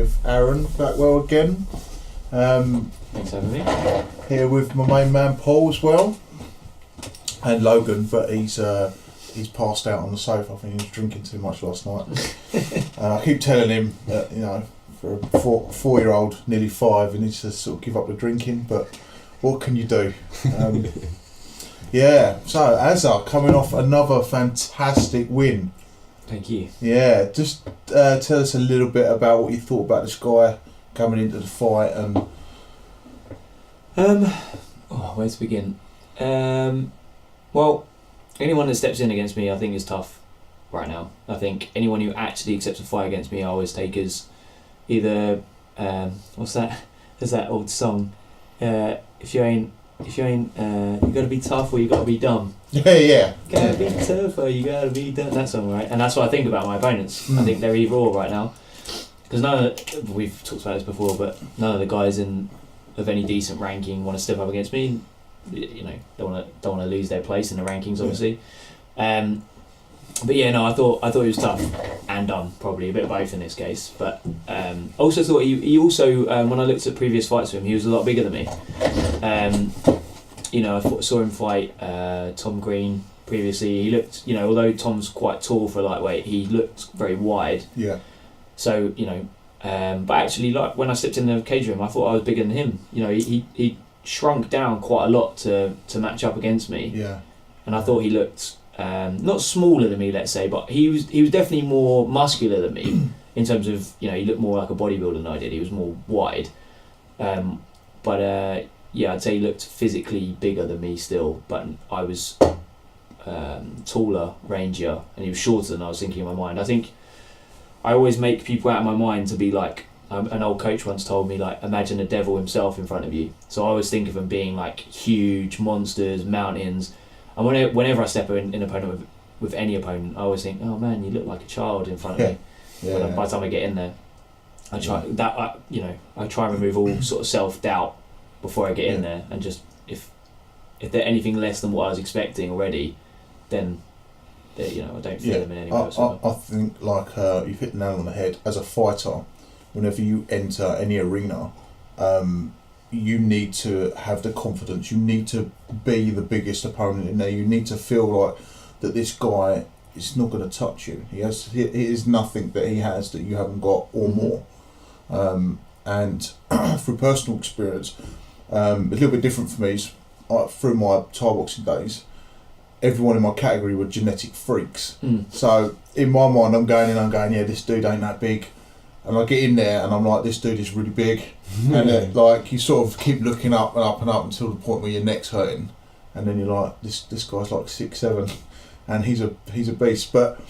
with Arron Blackwell again. Thanks for having me. Here with my main man Paul as well, and Logan, but he's passed out on the sofa. I think he was drinking too much last night. I keep telling him that, you know, for a 4-year-old, nearly 5, he needs to sort of give up the drinking, but what can you do? Yeah, so Azar coming off another fantastic win. Thank you. Yeah, just tell us a little bit about what you thought about this guy coming into the fight and. Where to begin? Well, anyone that steps in against me, I think is tough right now. I think anyone who actually accepts a fight against me, I always take as either what's that? There's that old song. If you ain't, you gotta be tough or you gotta be dumb. Yeah. Gotta be tough or you gotta be dumb. That song, right? And that's what I think about my opponents. I think they're either or right now. Because we've talked about this before, but none of the guys of any decent ranking want to step up against me. You know, don't want to lose their place in the rankings, obviously. But yeah, no, I thought he was tough and dumb, probably a bit of both in this case. But also thought he also when I looked at previous fights with him, he was a lot bigger than me. You know, I saw him fight Tom Green previously. He looked, you know, although Tom's quite tall for a lightweight, he looked very wide. Yeah. So, you know, but actually, like when I stepped in the cage room, I thought I was bigger than him. You know, he shrunk down quite a lot to match up against me. Yeah. And I thought he looked not smaller than me, let's say, but he was definitely more muscular than me in terms of, you know, he looked more like a bodybuilder than I did. He was more wide, but yeah, I'd say he looked physically bigger than me still. But I was taller, rangier, and he was shorter than I was thinking in my mind. I think I always make people out of my mind to be like, an old coach once told me, like, imagine the devil himself in front of you. So I always think of them being like huge monsters, mountains. And whenever I step in an opponent with any opponent, I always think, oh man, you look like a child in front of me. Yeah. By the time I get in there, I try I try and remove all sort of self-doubt before I get in there, and just if they're anything less than what I was expecting already, then you know, I don't feel them in any way. I think like you've hit the nail on the head. As a fighter, whenever you enter any arena, you need to have the confidence. You need to be the biggest opponent in there. You need to feel like that this guy is not going to touch you. He is nothing that he has that you haven't got or more. And through personal experience, a little bit different for me. Through my Thai boxing days, everyone in my category were genetic freaks. So in my mind, I'm going, yeah, this dude ain't that big. And I get in there and I'm like, this dude is really big. And like, you sort of keep looking up and up and up until the point where your neck's hurting. And then you're like, this guy's like 6'7", and he's a beast. But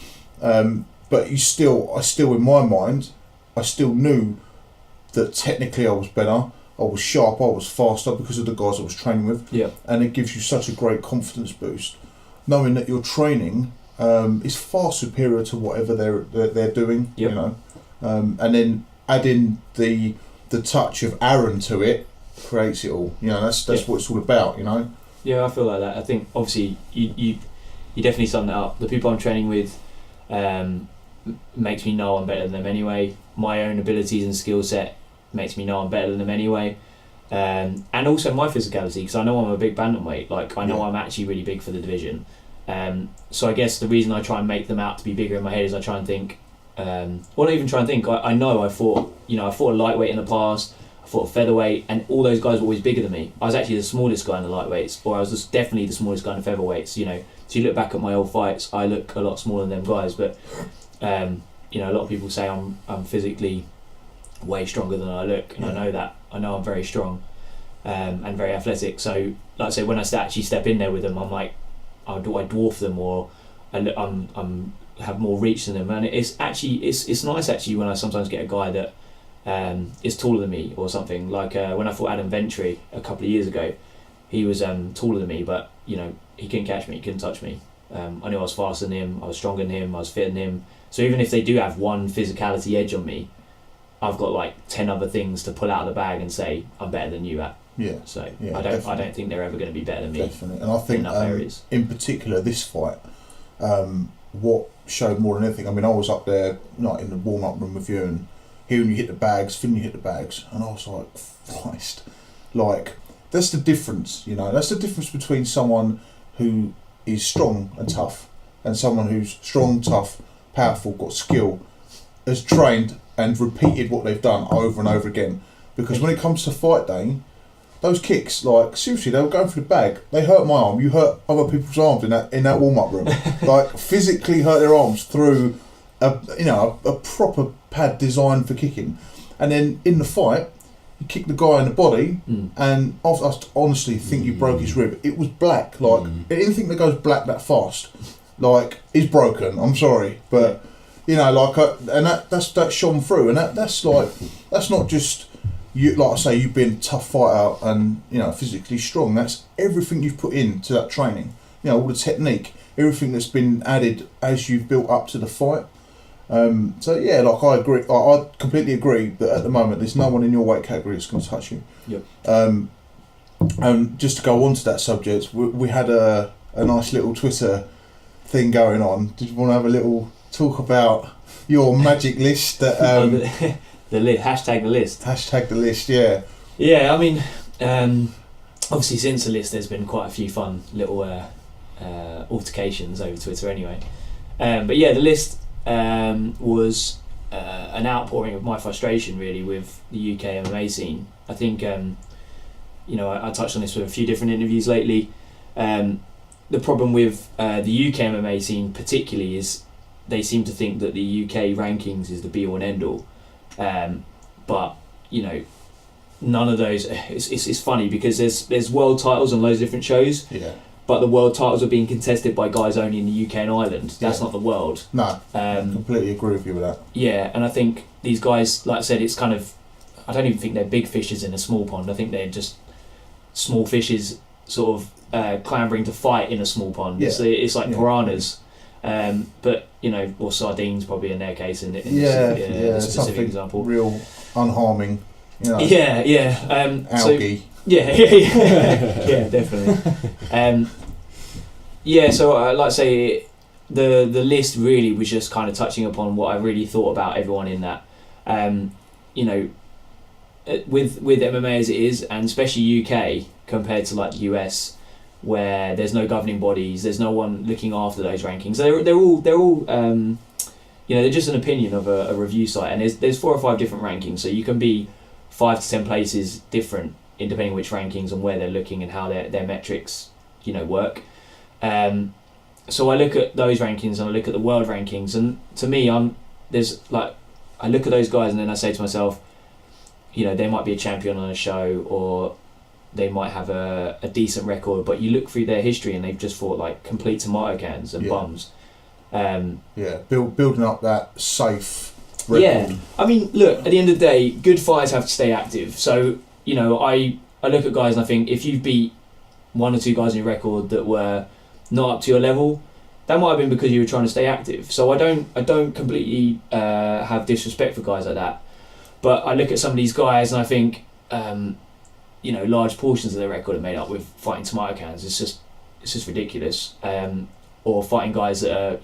I still in my mind, I still knew that technically I was better. I was sharp, I was faster because of the guys I was training with. Yeah. And it gives you such a great confidence boost, knowing that your training is far superior to whatever they're doing. Yep. You know. And then adding the touch of Arron to it creates it all. You know, that's what it's all about. You know. Yeah, I feel like that. I think obviously you definitely summed that up. The people I'm training with makes me know I'm better than them anyway. My own abilities and skill set makes me know I'm better than them anyway. And also my physicality, because I know I'm a big bantamweight. Like, I know I'm actually really big for the division. So I guess the reason I try and make them out to be bigger in my head is I try and think. Well, not even try and think. I know I fought a lightweight in the past. I fought a featherweight, and all those guys were always bigger than me. I was actually the smallest guy in the lightweights, or I was just definitely the smallest guy in the featherweights. You know, so you look back at my old fights, I look a lot smaller than them guys. But you know, a lot of people say I'm physically way stronger than I look, and I know that. I know I'm very strong and very athletic. So, like I say, when I actually step in there with them, I'm like, I dwarf them, or I'm have more reach than them. And it's nice actually when I sometimes get a guy that is taller than me or something. Like when I fought Adam Ventry a couple of years ago, he was taller than me, but you know, he couldn't catch me, he couldn't touch me. I knew I was faster than him, I was stronger than him, I was fitter than him. So even if they do have one physicality edge on me, I've got like 10 other things to pull out of the bag and say I'm better than you at. Yeah. So yeah, I don't think they're ever going to be better than me. Definitely. And I think in particular this fight, what showed more than anything, I mean, I was up there like in the warm-up room with you, and hearing you hit the bags, feeling you hit the bags, and I was like, Christ, like that's the difference, you know. That's the difference between someone who is strong and tough and someone who's strong, tough, powerful, got skill, has trained and repeated what they've done over and over again. Because when it comes to fight day, those kicks, like seriously, they were going for the bag. They hurt my arm. You hurt other people's arms in that warm up room. Like physically hurt their arms through a proper pad designed for kicking. And then in the fight, you kick the guy in the body, and I honestly think you broke his rib. It was black. Like anything that goes black that fast, like is broken. I'm sorry, but you know, like and that shone through, and that's not just. You, like I say, you've been a tough fighter and, you know, physically strong. That's everything you've put into that training. You know, all the technique, everything that's been added as you've built up to the fight. So yeah, like I agree. I completely agree that at the moment there's no one in your weight category that's going to touch you. Yep. And just to go on to that subject, we had a nice little Twitter thing going on. Did you want to have a little talk about your magic list that? The list, hashtag the list. Hashtag the list, yeah. Yeah, I mean, obviously since the list there's been quite a few fun little altercations over Twitter anyway. But yeah, the list was an outpouring of my frustration really with the UK MMA scene. I think, I touched on this with a few different interviews lately. The problem with the UK MMA scene particularly is they seem to think that the UK rankings is the be-all and end-all. But you know, none of those. It's funny because there's world titles on loads of different shows. Yeah. But the world titles are being contested by guys only in the UK and Ireland. That's not the world. No. I completely agree with you with that. Yeah, and I think these guys, like I said, it's kind of. I don't even think they're big fishes in a small pond. I think they're just small fishes, sort of clambering to fight in a small pond. Yeah. It's like piranhas. But you know, or sardines probably in their case in this specific example. Real unharming. You know, So, algae. yeah, definitely. So like I say, the list really was just kind of touching upon what I really thought about everyone in that. With MMA as it is, and especially UK compared to like the US. Where there's no governing bodies, there's no one looking after those rankings. They're all they're just an opinion of a review site, and there's 4 or 5 different rankings, so you can be 5 to 10 places different in depending which rankings and where they're looking and how their metrics work. So I look at those rankings and I look at the world rankings, and to me I look at those guys and then I say to myself, they might be a champion on a show or they might have a decent record, but you look through their history and they've just fought like complete tomato cans and bums. Building up that safe record. Yeah, I mean, look, at the end of the day, good fighters have to stay active. So, I look at guys and I think if you've beat 1 or 2 guys in your record that were not up to your level, that might have been because you were trying to stay active. So I don't completely have disrespect for guys like that. But I look at some of these guys and I think, large portions of their record are made up with fighting tomato cans. It's just ridiculous. Or fighting guys that are,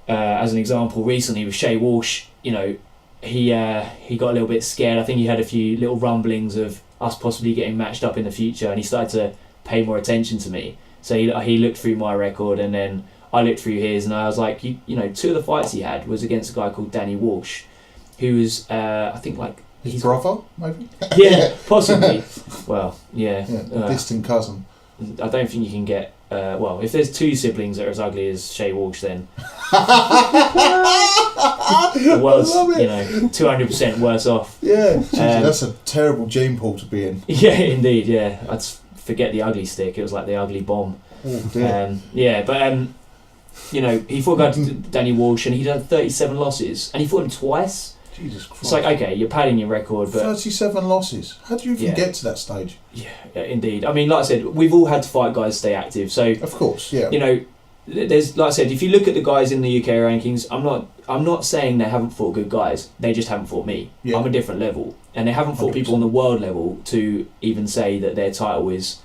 as an example, recently with Shay Walsh, he got a little bit scared. I think he had a few little rumblings of us possibly getting matched up in the future, and he started to pay more attention to me. So he looked through my record, and then I looked through his, and I was like, 2 of the fights he had was against a guy called Danny Walsh, who was, I think, like, his brother, maybe? Yeah, possibly. Well, yeah. Distant cousin. I don't think you can get... if there's 2 siblings that are as ugly as Shay Walsh, then... the world's, 200% worse off. Yeah, that's a terrible gene pool to be in. Yeah, indeed, yeah. I'd forget the ugly stick. It was like the ugly bomb. Oh, dear. He fought a guy, Danny Walsh, and he'd had 37 losses, and he fought him twice. Jesus Christ. It's like, okay, you're padding your record, but... 37 losses. How do you even get to that stage? Yeah, indeed. I mean, like I said, we've all had to fight guys to stay active, so... Of course, yeah. There's, like I said, if you look at the guys in the UK rankings, I'm not saying they haven't fought good guys. They just haven't fought me. Yeah. I'm a different level. And they haven't fought 100%. People on the world level to even say that their title is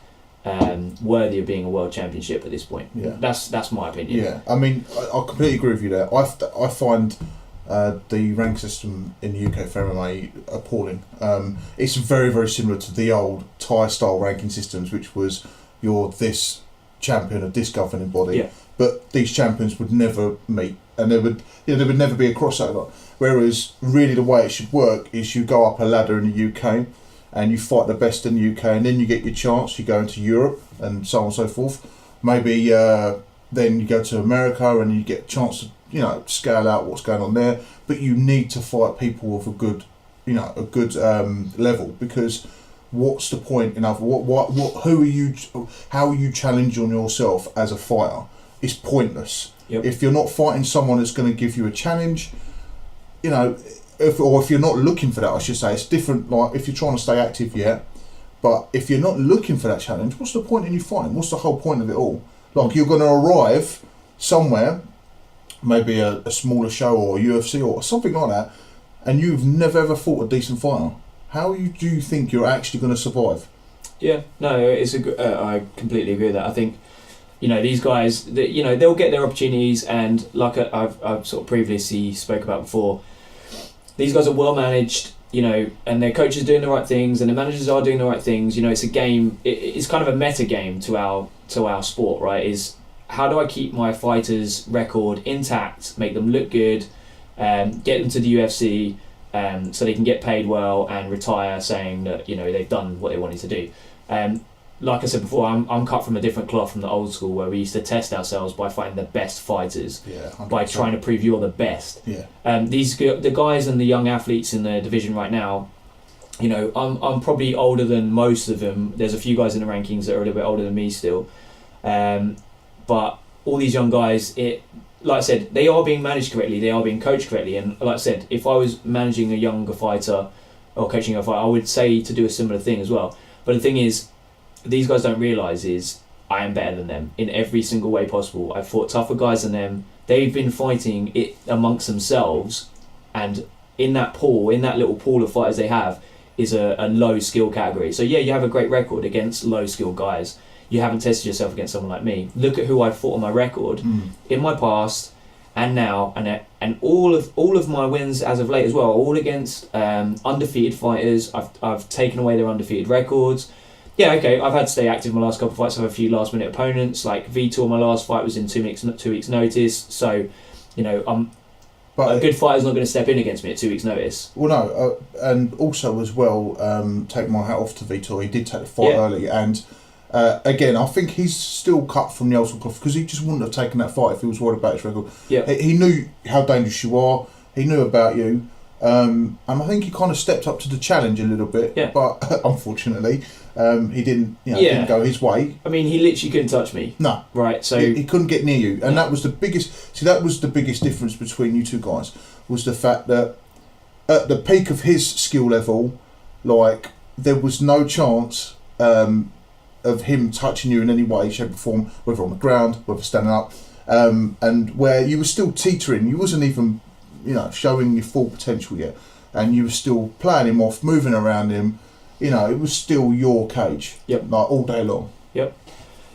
worthy of being a world championship at this point. Yeah. That's my opinion. Yeah, I mean, I completely agree with you there. I find... The rank system in the UK for MMA appalling. It's very, very similar to the old Thai style ranking systems, which was you're this champion of this governing body, but these champions would never meet, and there would never be a crossover. Whereas really the way it should work is you go up a ladder in the UK and you fight the best in the UK, and then you get your chance, you go into Europe and so on and so forth. Maybe then you go to America and you get a chance to scale out what's going on there, but you need to fight people of a good level, because what's the point in other how are you challenging yourself as a fighter? It's pointless. If you're not fighting someone that's going to give you a challenge, if you're not looking for that, I should say, it's different. Like if you're trying to stay active, but if you're not looking for that challenge, what's the point in you fighting? What's the whole point of it all? Like you're going to arrive somewhere, maybe a smaller show or UFC or something like that, and you've never ever fought a decent fighter. How do you think you're actually going to survive? Yeah, no, it's I completely agree with that. I think, these guys, they'll get their opportunities, and like I've sort of previously spoke about before, these guys are well managed, and their coaches are doing the right things, and the managers are doing the right things. It's a game. It's kind of a meta game to our sport, right? Is how do I keep my fighters' record intact, make them look good, get them to the UFC, so they can get paid well and retire saying that they've done what they wanted to do. Like I said before, I'm cut from a different cloth from the old school, where we used to test ourselves by fighting the best fighters, by trying to prove you're the best. The guys and the young athletes in the division right now, I'm probably older than most of them. There's a few guys in the rankings that are a little bit older than me still, but all these young guys, like I said, they are being managed correctly, they are being coached correctly, and like I said, if I was managing a younger fighter or coaching a fighter, I would say to do a similar thing as well. But the thing is, these guys don't realise is I am better than them in every single way possible. I've fought tougher guys than them. They've been fighting it amongst themselves, and in that little pool of fighters they have is a low skill category. So yeah, you have a great record against low skill guys. You haven't tested yourself against someone like me. Look at who I've fought on my record in my past and now, and all of my wins as of late as well, all against undefeated fighters. I've taken away their undefeated records. Yeah, okay, I've had to stay active in my last couple of fights. I have a few last minute opponents. Like Vitor, my last fight was in 2 weeks notice. So, a good fighter's not going to step in against me at 2 weeks notice. Well, no, and also as well, take my hat off to Vitor. He did take the fight early, and again, I think he's still cut from the old school cloth, because he just wouldn't have taken that fight if he was worried about his record. He knew how dangerous you are. He knew about you. And I think he kind of stepped up to the challenge a little bit, but unfortunately, he didn't. Didn't go his way. I mean, he literally couldn't touch me. No, right. So he couldn't get near you, and that was the biggest. See, that was the biggest difference between you two guys, was the fact that at the peak of his skill level, like there was no chance of him touching you in any way, shape, or form, whether on the ground, whether standing up, and where you were still teetering. You wasn't even showing your full potential yet, and you were still playing him off, moving around him. It was still your cage. Like all day long.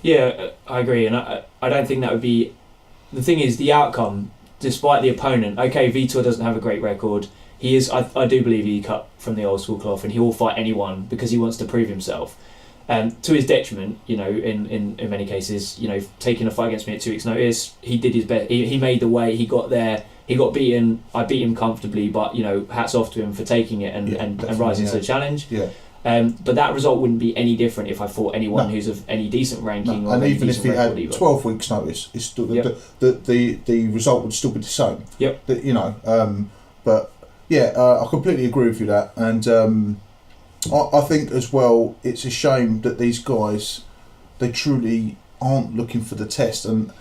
Yeah, I agree, and I don't think that would be. The thing is, the outcome, despite the opponent. Okay, Vitor doesn't have a great record. He is. I do believe he cut from the old school cloth, and he will fight anyone because he wants to prove himself. To his detriment, in many cases, taking a fight against me at 2 weeks' notice, he did his best. He made the way. He got there. He got beaten. I beat him comfortably, but hats off to him for taking it and rising to the challenge. But that result wouldn't be any different if I fought anyone who's of any decent ranking. Or and even if he had either. 12 weeks' notice, it's still the result would still be the same. But I completely agree with you that, and I think as well, it's a shame that these guys, they truly aren't looking for the test, and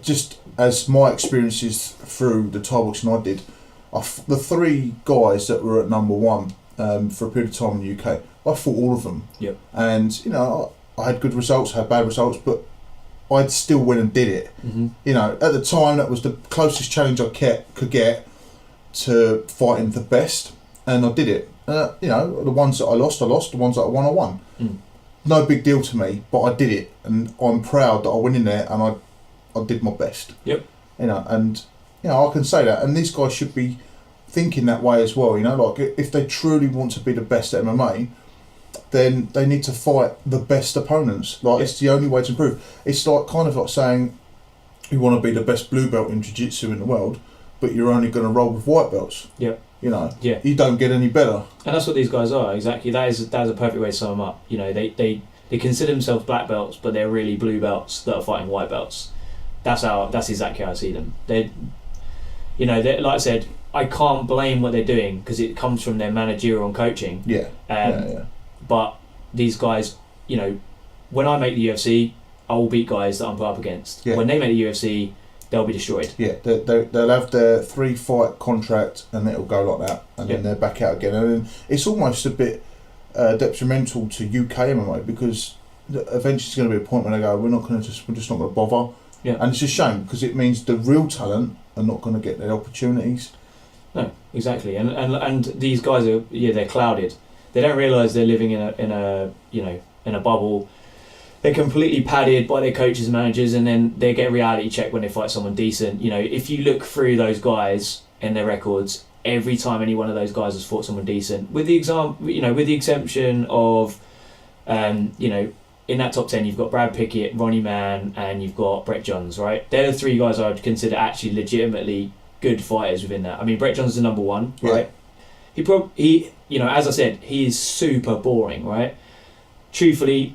just as my experiences through the Thai boxing I did, the three guys that were at number one for a period of time in the UK, I fought all of them. And I had good results, had bad results, but I'd still went and did it. At the time, that was the closest challenge I could get to fighting the best, and I did it. The ones that I lost. The ones that I won. No big deal to me, but I did it, and I'm proud that I went in there and I did my best. And I can say that, and these guys should be thinking that way as well. Like if they truly want to be the best at MMA, then they need to fight the best opponents. Like it's the only way to improve. It's like kind of like saying you want to be the best blue belt in jiu-jitsu in the world, but you're only going to roll with white belts. Yeah. You don't get any better. And that's what these guys are, exactly. That is a perfect way to sum them up. They consider themselves black belts, but they're really blue belts that are fighting white belts. That's exactly how I see them. They're like I said, I can't blame what they're doing because it comes from their managerial and coaching. But these guys, when I make the UFC, I will beat guys that I'm put up against. Yeah. When they make the UFC, they'll be destroyed. Yeah, they'll have their 3-fight contract and it'll go like that, and then they're back out again. And then it's almost a bit detrimental to UK MMA because eventually it's going to be a point when they go, we're just not going to bother. Yeah. And it's a shame because it means the real talent are not going to get their opportunities. No, exactly. And these guys are they're clouded. They don't realise they're living in a bubble. They're completely padded by their coaches and managers, and then they get a reality check when they fight someone decent. If you look through those guys and their records, every time any one of those guys has fought someone decent, with the exception of, in that top 10 you've got Brad Pickett, Ronnie Mann, and you've got Brett Johns, right? They're the three guys I would consider actually legitimately good fighters within that. I mean, Brett Johns is the number one, right? He as I said, he is super boring, right? Truthfully,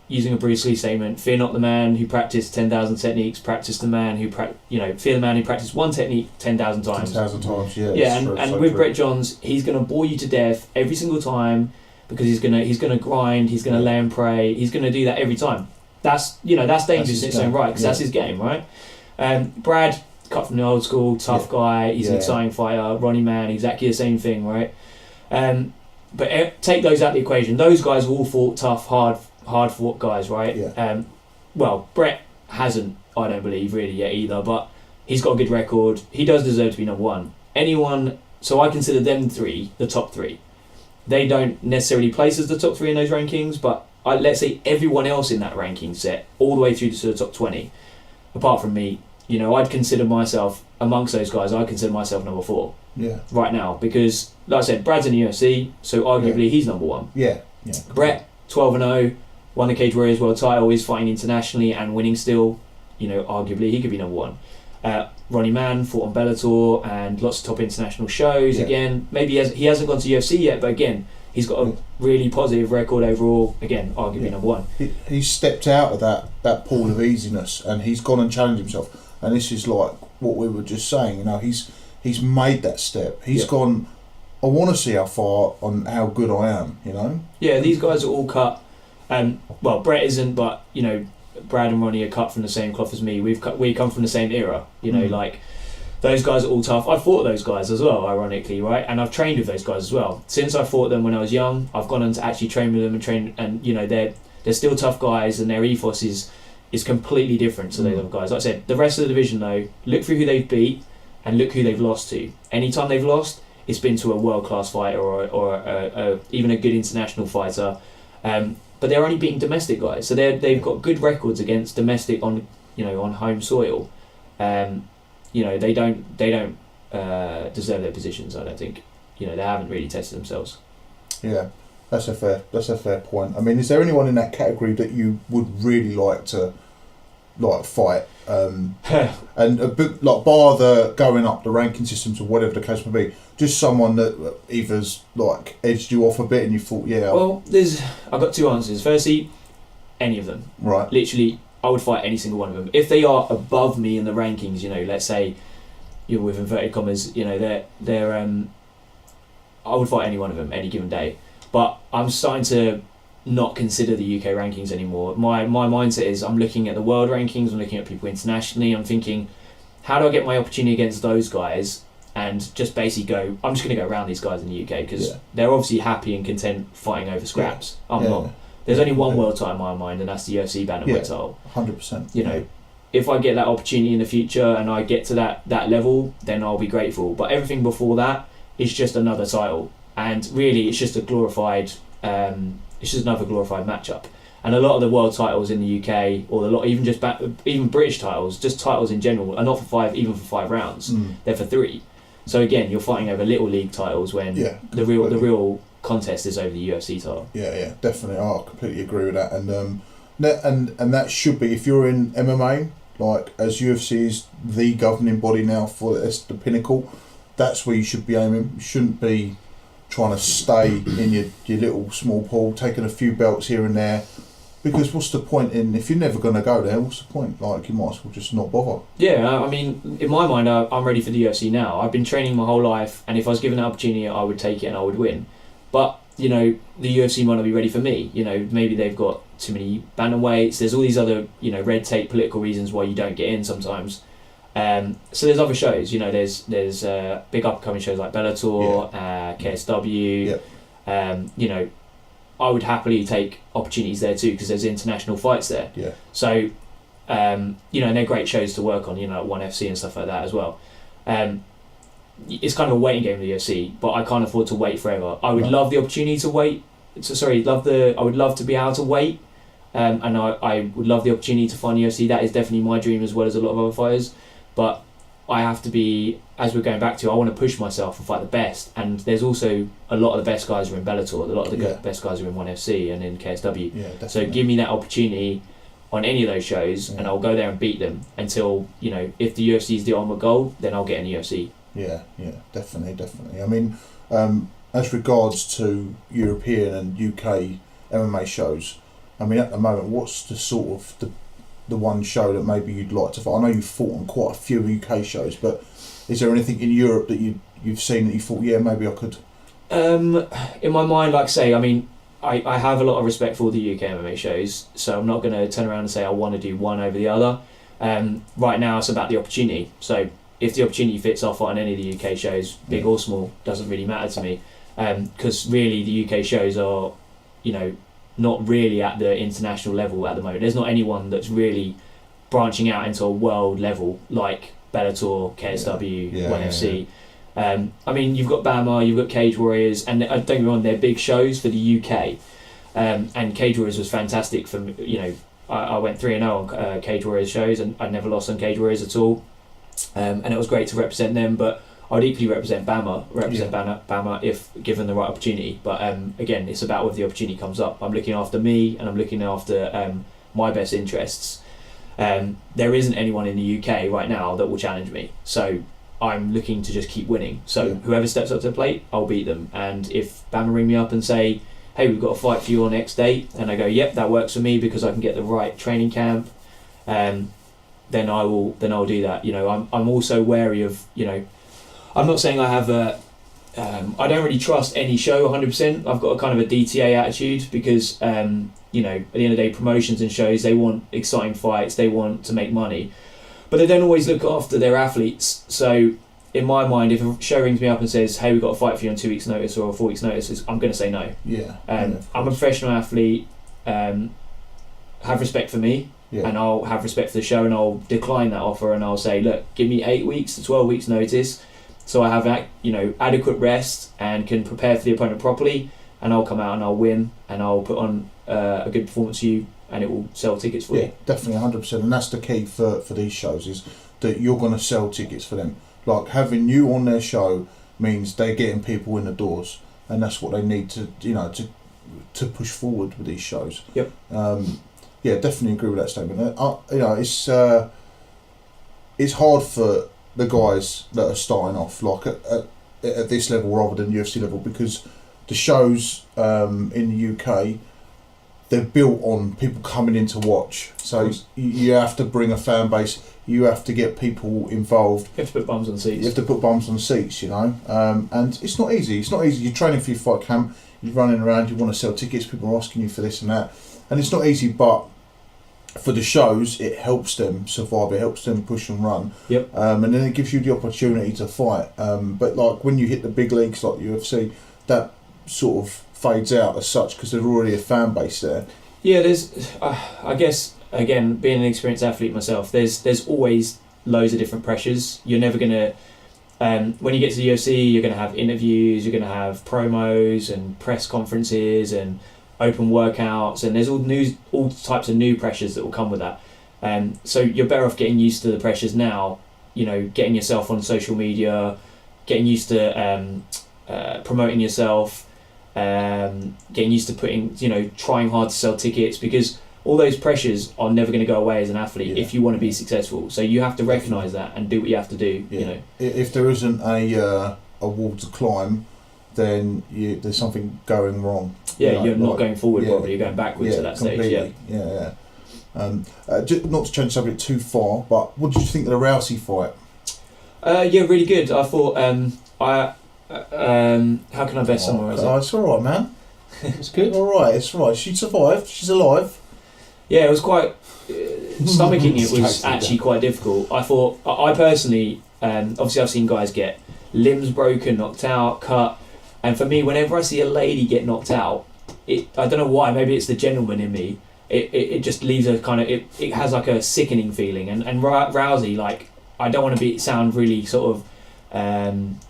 using a Bruce Lee statement, fear not the man who practiced 10,000 techniques, practice the man who fear the man who practiced one technique 10,000 times. 10,000 times, yeah. Yeah, and with Brett Johns, he's going to bore you to death every single time because he's gonna grind, he's gonna lay and pray, he's gonna do that every time. That's dangerous in its own right because that's his game, right? Brad, cut from the old school, tough guy, he's an exciting fighter. Ronnie Mann, exactly the same thing, right? But take those out of the equation. Those guys have all fought tough, hard fought guys, right? Yeah. Well, Brett hasn't, I don't believe, really yet either, but he's got a good record. He does deserve to be number one. So I consider them three the top three. They don't necessarily place as the top three in those rankings, but let's say everyone else in that ranking set, all the way through to the top 20, apart from me, I'd consider myself, amongst those guys, I consider myself number 4. Yeah. Right now, because, like I said, Brad's in the UFC, so arguably he's number 1. Yeah. Brett, 12-0, won the Cage Warriors World title, is fighting internationally and winning still. Arguably he could be number 1. Ronnie Mann fought on Bellator and lots of top international shows. Again, maybe he hasn't gone to UFC yet, but again, he's got a really positive record overall. Again, arguably number 1. He's stepped out of that pool of easiness and he's gone and challenged himself. And this is like what we were just saying. He's made that step. He's gone, I want to see how far on how good I am. Yeah, these guys are all cut. Well, Brett isn't, but Brad and Ronnie are cut from the same cloth as me. We come from the same era. Like those guys are all tough. I fought those guys as well, ironically, right? And I've trained with those guys as well. Since I fought them when I was young, I've gone on to actually train with them and train. And they're still tough guys, and their ethos is completely different to those other guys. Like I said, the rest of the division though, look through who they've beat and look who they've lost to. Anytime they've lost, it's been to a world-class fighter or even a good international fighter. But they're only beating domestic guys, so they've got good records against domestic on home soil. They don't deserve their positions. I don't think. They haven't really tested themselves. Yeah, that's a fair point. I mean, is there anyone in that category that you would really like to fight? And a bit bar the going up the ranking systems or whatever the case may be, just someone that either's edged you off a bit and you thought, Well, I've got 2 answers. Firstly, any of them. Right. Literally, I would fight any single one of them. If they are above me in the rankings, let's say you're with inverted commas, they're I would fight any one of them any given day. But I'm starting to not consider the UK rankings anymore. My mindset is I'm looking at the world rankings, I'm looking at people internationally, I'm thinking, how do I get my opportunity against those guys and just basically go, I'm just going to go around these guys in the UK because they're obviously happy and content fighting over scraps. I'm not. There's only one world title in my mind, and that's the UFC bantamweight title. 100%. If I get that opportunity in the future and I get to that level, then I'll be grateful. But everything before that is just another title, and really it's just a glorified it's just another glorified matchup. And a lot of the world titles in the UK, or even British titles, just titles in general, are not for even for 5 rounds. They're for 3. So again, you're fighting over little league titles when the real contest is over the UFC title. Yeah, definitely. I completely agree with that. And that should be, if you're in MMA, like, as UFC is the governing body now for it's the pinnacle, that's where you should be aiming. You shouldn't be trying to stay in your little small pool, taking a few belts here and there. Because what's the point if you're never going to go there, what's the point? Like, you might as well just not bother. Yeah, I mean, in my mind, I'm ready for the UFC now. I've been training my whole life, and if I was given an opportunity, I would take it and I would win. But, the UFC might not be ready for me. Maybe they've got too many bantamweights. There's all these other, red tape, political reasons why you don't get in sometimes. So there's other shows. There's big upcoming shows like Bellator, KSW. Yeah. I would happily take opportunities there too, because there's international fights there. Yeah. So, and they're great shows to work on, like ONE FC and stuff like that as well. It's kind of a waiting game with the UFC, but I can't afford to wait forever. I would love the opportunity to wait. I would love to be able to wait, and I would love the opportunity to find the UFC. That is definitely my dream, as well as a lot of other fighters. But I have to be, as we're going back to, I want to push myself and fight the best. And there's also a lot of the best guys are in Bellator. A lot of the best guys are in ONE FC and in KSW. Yeah, definitely. So give me that opportunity on any of those shows, and I'll go there and beat them until, if the UFC is the ultimate goal, then I'll get in the UFC. Yeah, definitely. I mean, as regards to European and UK MMA shows, I mean, at the moment, what's the sort of the one show that maybe you'd like to fight? I know you've fought on quite a few UK shows, but is there anything in Europe that you've seen that you thought, maybe I could? In my mind, like I say, I mean, I have a lot of respect for all the UK MMA shows, so I'm not going to turn around and say I want to do one over the other. Right now, it's about the opportunity. So if the opportunity fits, I'll fight on any of the UK shows, big or small, doesn't really matter to me. Because really, the UK shows are, not really at the international level at the moment. There's not anyone that's really branching out into a world level like Bellator, KSW, ONE FC. I mean, you've got Bama, you've got Cage Warriors, and don't get me wrong, they're big shows for the UK. And Cage Warriors was fantastic for me. I went 3-0 on Cage Warriors shows, and I never lost on Cage Warriors at all. And it was great to represent them, but I'd equally represent Bama if given the right opportunity. But again, it's about whether the opportunity comes up. I'm looking after me, and I'm looking after my best interests. There isn't anyone in the UK right now that will challenge me, so I'm looking to just keep winning. So whoever steps up to the plate, I'll beat them. And if Bama ring me up and say, hey, we've got a fight for you on X date, and I go, yep, that works for me because I can get the right training camp, then I'll do that. I'm also wary of, I'm not saying I have I don't really trust any show 100%. I've got a kind of a DTA attitude because, at the end of the day, promotions and shows, they want exciting fights, they want to make money, but they don't always look after their athletes. So in my mind, if a show rings me up and says, hey, we've got a fight for you on 2 weeks notice or 4 weeks notice, I'm going to say no. I'm a professional athlete, have respect for me, and I'll have respect for the show, and I'll decline that offer, and I'll say, look, give me 8 weeks to 12 weeks notice, so I have adequate rest and can prepare for the opponent properly, and I'll come out and I'll win, and I'll put on a good performance for you, and it will sell tickets for you. Definitely 100%, and that's the key for these shows, is that you're going to sell tickets for them. Like, having you on their show means they're getting people in the doors, and that's what they need to to push forward with these shows. Yep. Definitely agree with that statement. It's hard for the guys that are starting off like at this level rather than UFC level, because the shows in the UK, they're built on people coming in to watch. So you have to bring a fan base. You have to get people involved. You have to put bums on seats. You have to put bums on seats, and it's not easy. It's not easy. You're training for your fight camp. You're running around. You want to sell tickets. People are asking you for this and that, and it's not easy. But for the shows, it helps them survive. It helps them push and run. Yep. And then it gives you the opportunity to fight. But like when you hit the big leagues like UFC, that sort of fades out as such because there's already a fan base there. Yeah, there's. I guess again, being an experienced athlete myself, there's always loads of different pressures. You're never gonna. When you get to the UFC, you're gonna have interviews. You're gonna have promos and press conferences and open workouts, and there's all types of new pressures that will come with that. So you're better off getting used to the pressures now. Getting yourself on social media, getting used to promoting yourself, getting used to trying hard to sell tickets, because all those pressures are never going to go away as an athlete if you want to be successful. So you have to recognise that and do what you have to do. Yeah. If there isn't a wall to climb, then there's something going wrong. Yeah, you're not going forward properly. You're going backwards at that completely. stage. Yeah. Just not to change the subject too far, but what did you think of the Rousey fight? Really good. I thought. How can I best summarise it? It's all right, man. It's good. All right, it's all right. She survived. She's alive. Yeah, it was quite stomaching. It was actually quite difficult. I thought. I personally, obviously, I've seen guys get limbs broken, knocked out, cut, and for me, whenever I see a lady get knocked out, I don't know why. Maybe it's the gentleman in me. It just leaves a kind of it has like a sickening feeling. And Rousey, like, I don't want to sound really sort of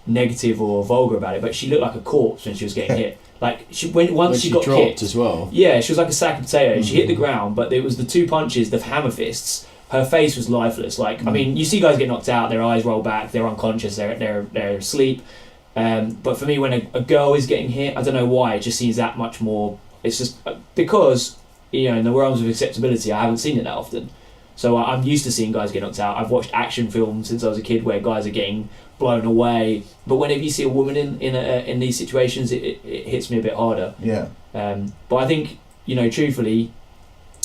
negative or vulgar about it, but she looked like a corpse when she was getting hit. Like once she got dropped hit as well. Yeah, she was like a sack of potatoes. She hit the ground, but it was the two punches, the hammer fists. Her face was lifeless. Like I mean, you see guys get knocked out, their eyes roll back, they're unconscious, they're asleep. But for me, when a girl is getting hit, I don't know why, it just seems that much more. It's just because in the realms of acceptability, I haven't seen it that often. So I'm used to seeing guys get knocked out. I've watched action films since I was a kid where guys are getting blown away. But whenever you see a woman in these situations, it hits me a bit harder. Yeah. But I think truthfully,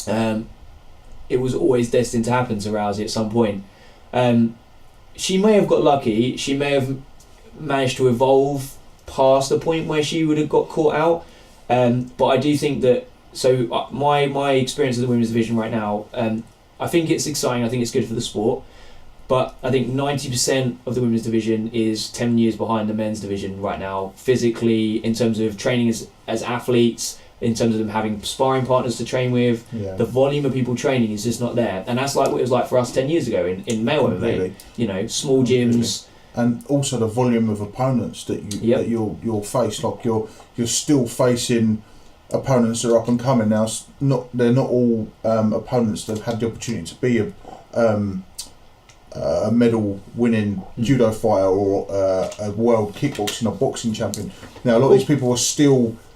it was always destined to happen to Rousey at some point. She may have got lucky. She may have managed to evolve past the point where she would have got caught out. But I do think that. So my experience of the women's division right now, I think it's exciting. I think it's good for the sport. But I think 90% of the women's division is 10 years behind the men's division right now, physically, in terms of training as athletes, in terms of them having sparring partners to train with. Yeah. The volume of people training is just not there. And that's like what it was like for us 10 years ago in male MMA. Small gyms. And also the volume of opponents that you'll face. Like you're still facing opponents that are up and coming now. They're not all opponents that have had the opportunity to be a medal winning judo fighter or a world kickboxing or boxing champion. Now a lot of these people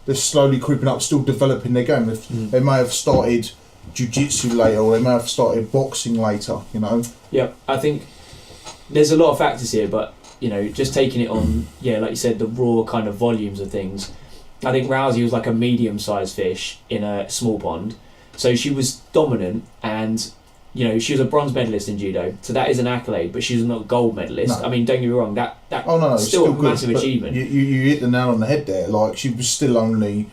they're slowly creeping up, still developing their game. They may have started jiu-jitsu later, or they may have started boxing later, Yeah, I think there's a lot of factors here, but just taking it on, like you said, the raw kind of volumes of things. I think Rousey was like a medium-sized fish in a small pond, so she was dominant, and she was a bronze medalist in judo, so that is an accolade, but she's not a gold medalist. No. I mean, don't get me wrong, that's still a massive achievement. You hit the nail on the head there. Like, she was still only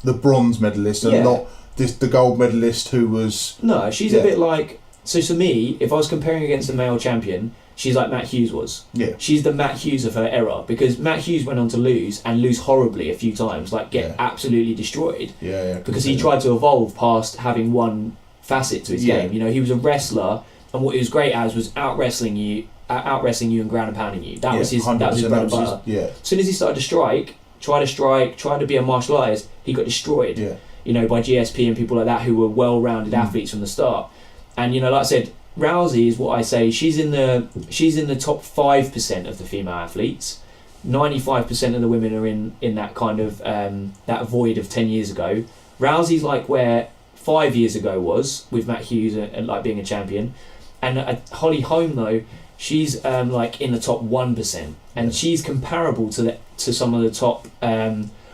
the bronze medalist and not the gold medalist who was... No, she's a bit like... So to me, if I was comparing against a male champion, she's like Matt Hughes was. Yeah. She's the Matt Hughes of her era, because Matt Hughes went on to lose horribly a few times, like get absolutely destroyed. Yeah. Because he tried to evolve past having one facet to his game. He was a wrestler, and what he was great as was out wrestling you and ground and pounding you. That was his bread and butter. As soon as he started to try to be a martial artist, he got destroyed. Yeah. By GSP and people like that who were well-rounded athletes from the start. And like I said, Rousey is what I say. She's in the top 5% of the female athletes. 95% of the women are in that kind of that void of 10 years ago. Rousey's like where 5 years ago was with Matt Hughes and like being a champion. And Holly Holm though, she's like in the top 1%, and she's comparable to some of the top.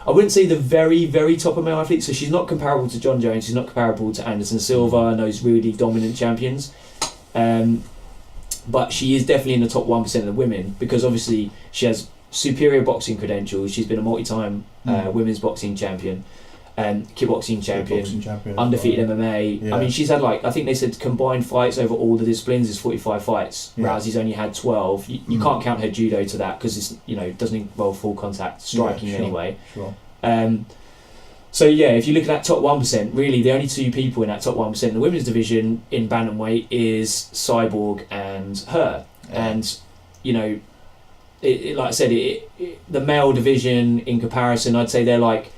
I wouldn't say the very, very top of male athletes. So she's not comparable to John Jones. She's not comparable to Anderson Silva and those really dominant champions. But she is definitely in the top 1% of the women, because obviously she has superior boxing credentials. She's been a multi-time women's boxing champion, kickboxing champion, undefeated MMA. Yeah. I mean, she's had I think they said combined fights over all the disciplines is 45 fights. Yeah. Rousey's only had 12. You can't count her judo to that, because it's it doesn't involve full contact striking anyway. Sure. So if you look at that top 1%, really the only two people in that top 1% in the women's division in bantamweight is Cyborg and her. Yeah. And like I said, the male division in comparison, I'd say they're like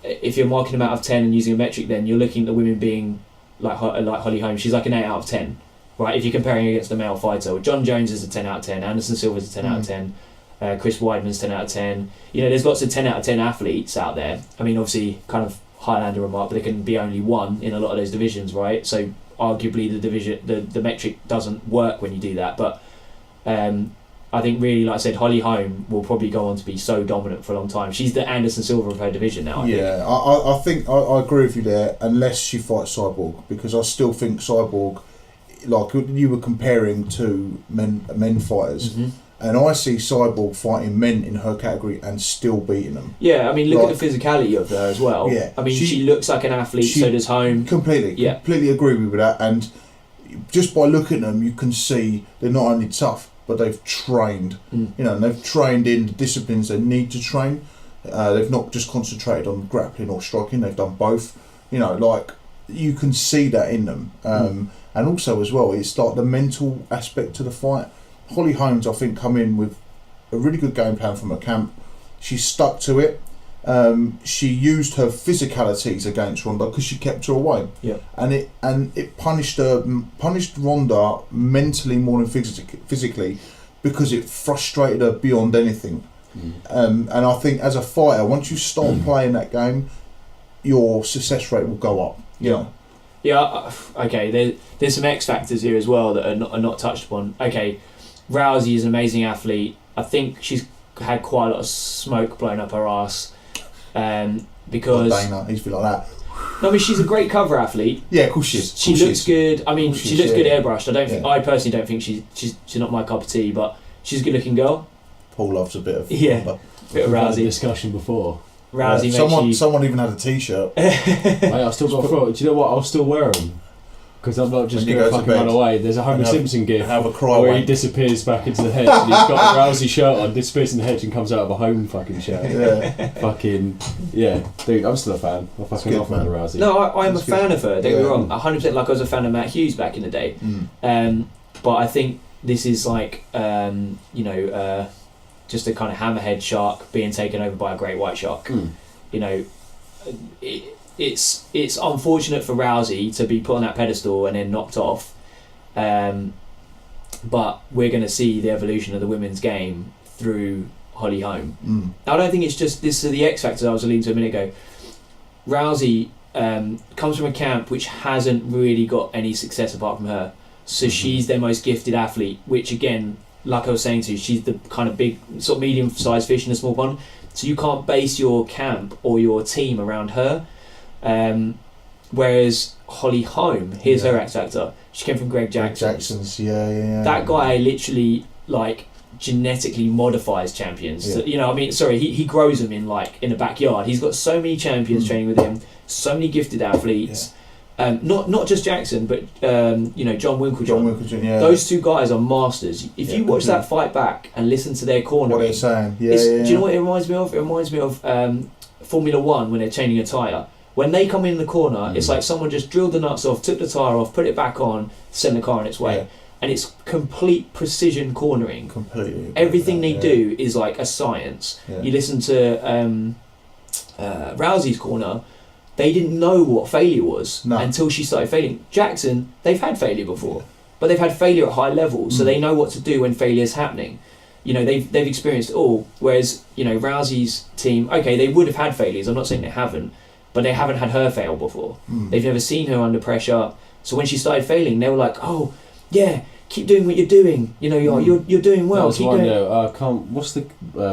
if you're marking them out of 10 and using a metric, then you're looking at the women being like Holly Holm. She's like an 8 out of 10, right? If you're comparing against the male fighter, well, John Jones is a 10 out of 10, Anderson Silva's a 10 out of 10, Chris Weidman's 10 out of 10. You know, there's lots of 10 out of 10 athletes out there. I mean, obviously, kind of Highlander remark, but there can be only one in a lot of those divisions, right? So arguably the metric doesn't work when you do that. But I think really, like I said, Holly Holm will probably go on to be so dominant for a long time. She's the Anderson Silva of her division now. I think I agree with you there, unless she fights Cyborg, because I still think Cyborg, like you were comparing to men fighters. And I see Cyborg fighting men in her category and still beating them. Yeah, I mean, look at the physicality of her as well. Yeah, I mean, she looks like an athlete, so does Holm. Completely agree with that. And just by looking at them, you can see they're not only tough, but they've trained. You know, and they've trained in the disciplines they need to train. They've not just concentrated on grappling or striking, they've done both. You know, like, you can see that in them. And also as well, it's like the mental aspect to the fight. Holly Holmes, I think, come in with a really good game plan from her camp. She stuck to it. She used her physicalities against Ronda because she kept her away. And it punished Ronda mentally more than physically, because it frustrated her beyond anything. And I think as a fighter, once you start playing that game, your success rate will go up. Yeah. Okay. There's some X factors here as well that are not touched upon. Okay. Rousey is an amazing athlete. I think she's had quite a lot of smoke blown up her arse, because Dana, he's been like that. No, I mean, she's a great cover athlete. Yeah, of course she is. She looks good. I mean, she looks good airbrushed. I personally don't think she's not my cup of tea, but she's a good looking girl. Paul loves a bit of bit of Rousey. Discussion before. Rousey someone even had a t-shirt. I've still got a throw. Do you know what? I'll still wear them. Because I'm not just going to fucking run away. There's a Homer Simpson gif where he disappears back into the hedge and he's got a Rousey shirt on, disappears in the hedge and comes out of a home fucking shirt. Dude, I'm still a fan. I'm fucking off on the Rousey. No, I'm a fan of her, don't get me wrong. 100%, like I was a fan of Matt Hughes back in the day. But I think this is like, just a kind of hammerhead shark being taken over by a great white shark. You know, it's unfortunate for Rousey to be put on that pedestal and then knocked off, but we're going to see the evolution of the women's game through Holly Holm. I don't think it's just this is the X factor I was alluding to a minute ago. Rousey comes from a camp which hasn't really got any success apart from her, so she's their most gifted athlete, which again, like I was saying to you, she's the kind of big sort of medium sized fish in a small pond, so you can't base your camp or your team around her. Whereas Holly Holm, here's her X factor. She came from Greg Jackson's. That guy literally like genetically modifies champions. So, you know, I mean, sorry, he grows them in the backyard. He's got so many champions training with him, so many gifted athletes. Not just Jackson, but John Winklejohn. Those two guys are masters. If you watch that fight back and listen to their corner, what they're saying, do you know what it reminds me of? It reminds me of Formula One when they're changing a tyre. When they come in the corner, it's like someone just drilled the nuts off, took the tyre off, put it back on, sent the car on its way. And it's complete precision cornering. Completely. Everything they do is like a science. You listen to Rousey's corner, they didn't know what failure was until she started failing. Jackson, they've had failure before, but they've had failure at high levels, so they know what to do when failure is happening. You know, they've experienced it all. Whereas, Rousey's team, okay, they would have had failures. I'm not saying they haven't, but they haven't had her fail before. They've never seen her under pressure. So when she started failing, they were like, "Oh, yeah, keep doing what you're doing. You know, you're doing well. Keep going." What's the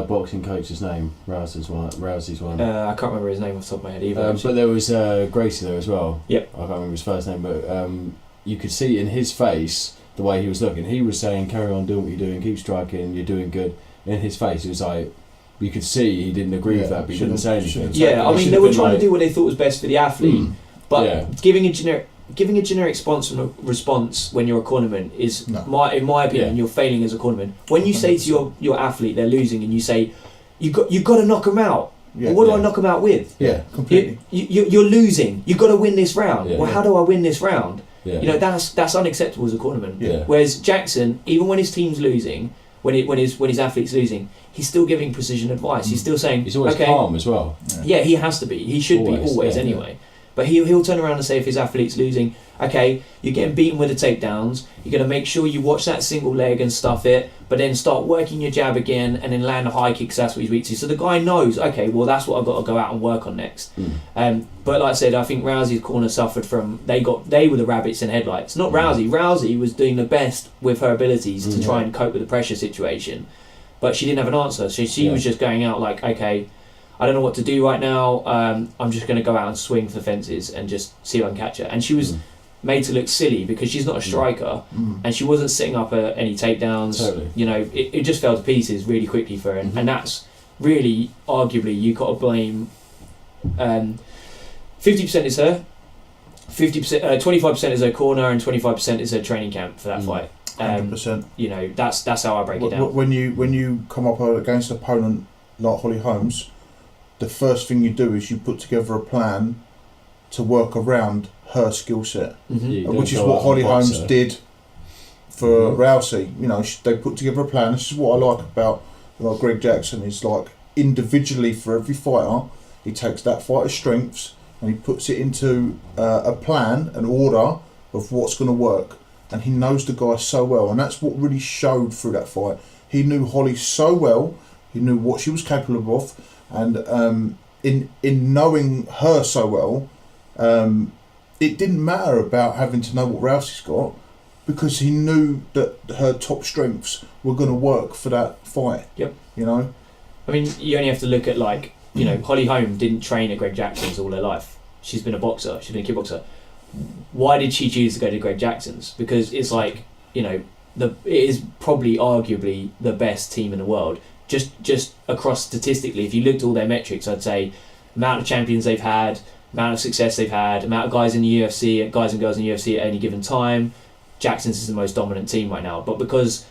boxing coach's name? Rousey's one. I can't remember his name off the top of my head either. But there was Gracie there as well. Yep. I can't remember his first name, but you could see in his face the way he was looking. He was saying, "Carry on doing what you're doing. Keep striking. You're doing good." In his face, it was like, you could see he didn't agree with that, but he didn't say anything. Yeah, I mean, they were trying to do what they thought was best for the athlete, but giving a generic response when you're a cornerman is, in my opinion, you're failing as a cornerman. When you say to your athlete they're losing, and you say, "You got to knock them out." Well, what do I knock them out with? Yeah, completely. You're losing. You've got to win this round. Well, how do I win this round? Yeah. You know, that's unacceptable as a cornerman. Yeah. Whereas Jackson, even when his team's losing, when his athlete's losing, he's still giving precision advice. He's still saying, he's always calm as well. Yeah, he has to be. He should always be anyway. Yeah. But he'll turn around and say, if his athlete's losing, okay, you're getting beaten with the takedowns, you're going to make sure you watch that single leg and stuff it, but then start working your jab again and then land a high kick, because that's what he's weak to. So the guy knows, okay, well, that's what I've got to go out and work on next. But like I said, I think Rousey's corner suffered from, they were the rabbits in headlights. Not Rousey. Rousey was doing the best with her abilities to try and cope with the pressure situation, but she didn't have an answer. So she was just going out like, okay, I don't know what to do right now. I'm just going to go out and swing for fences and just see if I can catch her. And she was made to look silly because she's not a striker, and she wasn't setting up any takedowns. Totally. You know, it just fell to pieces really quickly for her, and that's really arguably you got to blame. 50% is her, 25% is her corner, and 25% is her training camp for that fight. 100%. You know, that's how I break it down. When you come up against an opponent like Holly Holmes, the first thing you do is you put together a plan to work around her skill set, which is what Holly Holmes did for Rousey. You know, they put together a plan. This is what I like about Greg Jackson. Is like individually for every fighter, he takes that fighter's strengths and he puts it into a plan, an order of what's going to work. And he knows the guy so well, and that's what really showed through that fight. He knew Holly so well. He knew what she was capable of. And in knowing her so well, it didn't matter about having to know what Rousey's got, because he knew that her top strengths were going to work for that fight. Yep. You know? I mean, you only have to look at, like, you know, Holly Holm didn't train at Greg Jackson's all her life. She's been a boxer. She's been a kickboxer. Why did she choose to go to Greg Jackson's? Because it's like, you know, it is probably arguably the best team in the world. Just across statistically, if you looked at all their metrics, I'd say amount of champions they've had, amount of success they've had, amount of guys in the UFC, guys and girls in the UFC at any given time, Jackson's is the most dominant team right now. But because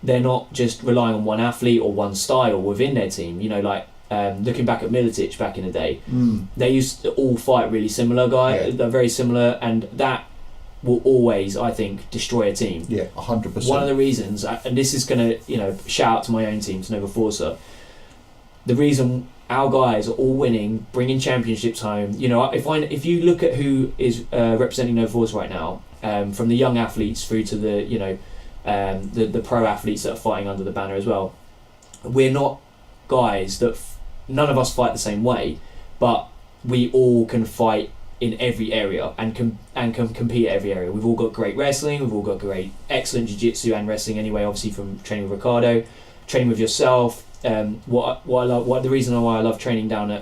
they're not just relying on one athlete or one style within their team, you know, like looking back at Miletic back in the day, they used to all fight really similar they're very similar, and that will always, I think, destroy a team. Yeah, 100%. One of the reasons, and this is going to, you know, shout out to my own team, to Nova Forza, the reason our guys are all winning, bringing championships home, you know, if you look at who is representing Nova Forza right now, from the young athletes through to the, you know, the pro athletes that are fighting under the banner as well, we're not guys that, none of us fight the same way, but we all can fight in every area and can compete at every area. We've all got great wrestling, we've all got great, excellent jiu-jitsu and wrestling anyway, obviously from training with Ricardo, training with yourself. The reason why I love training down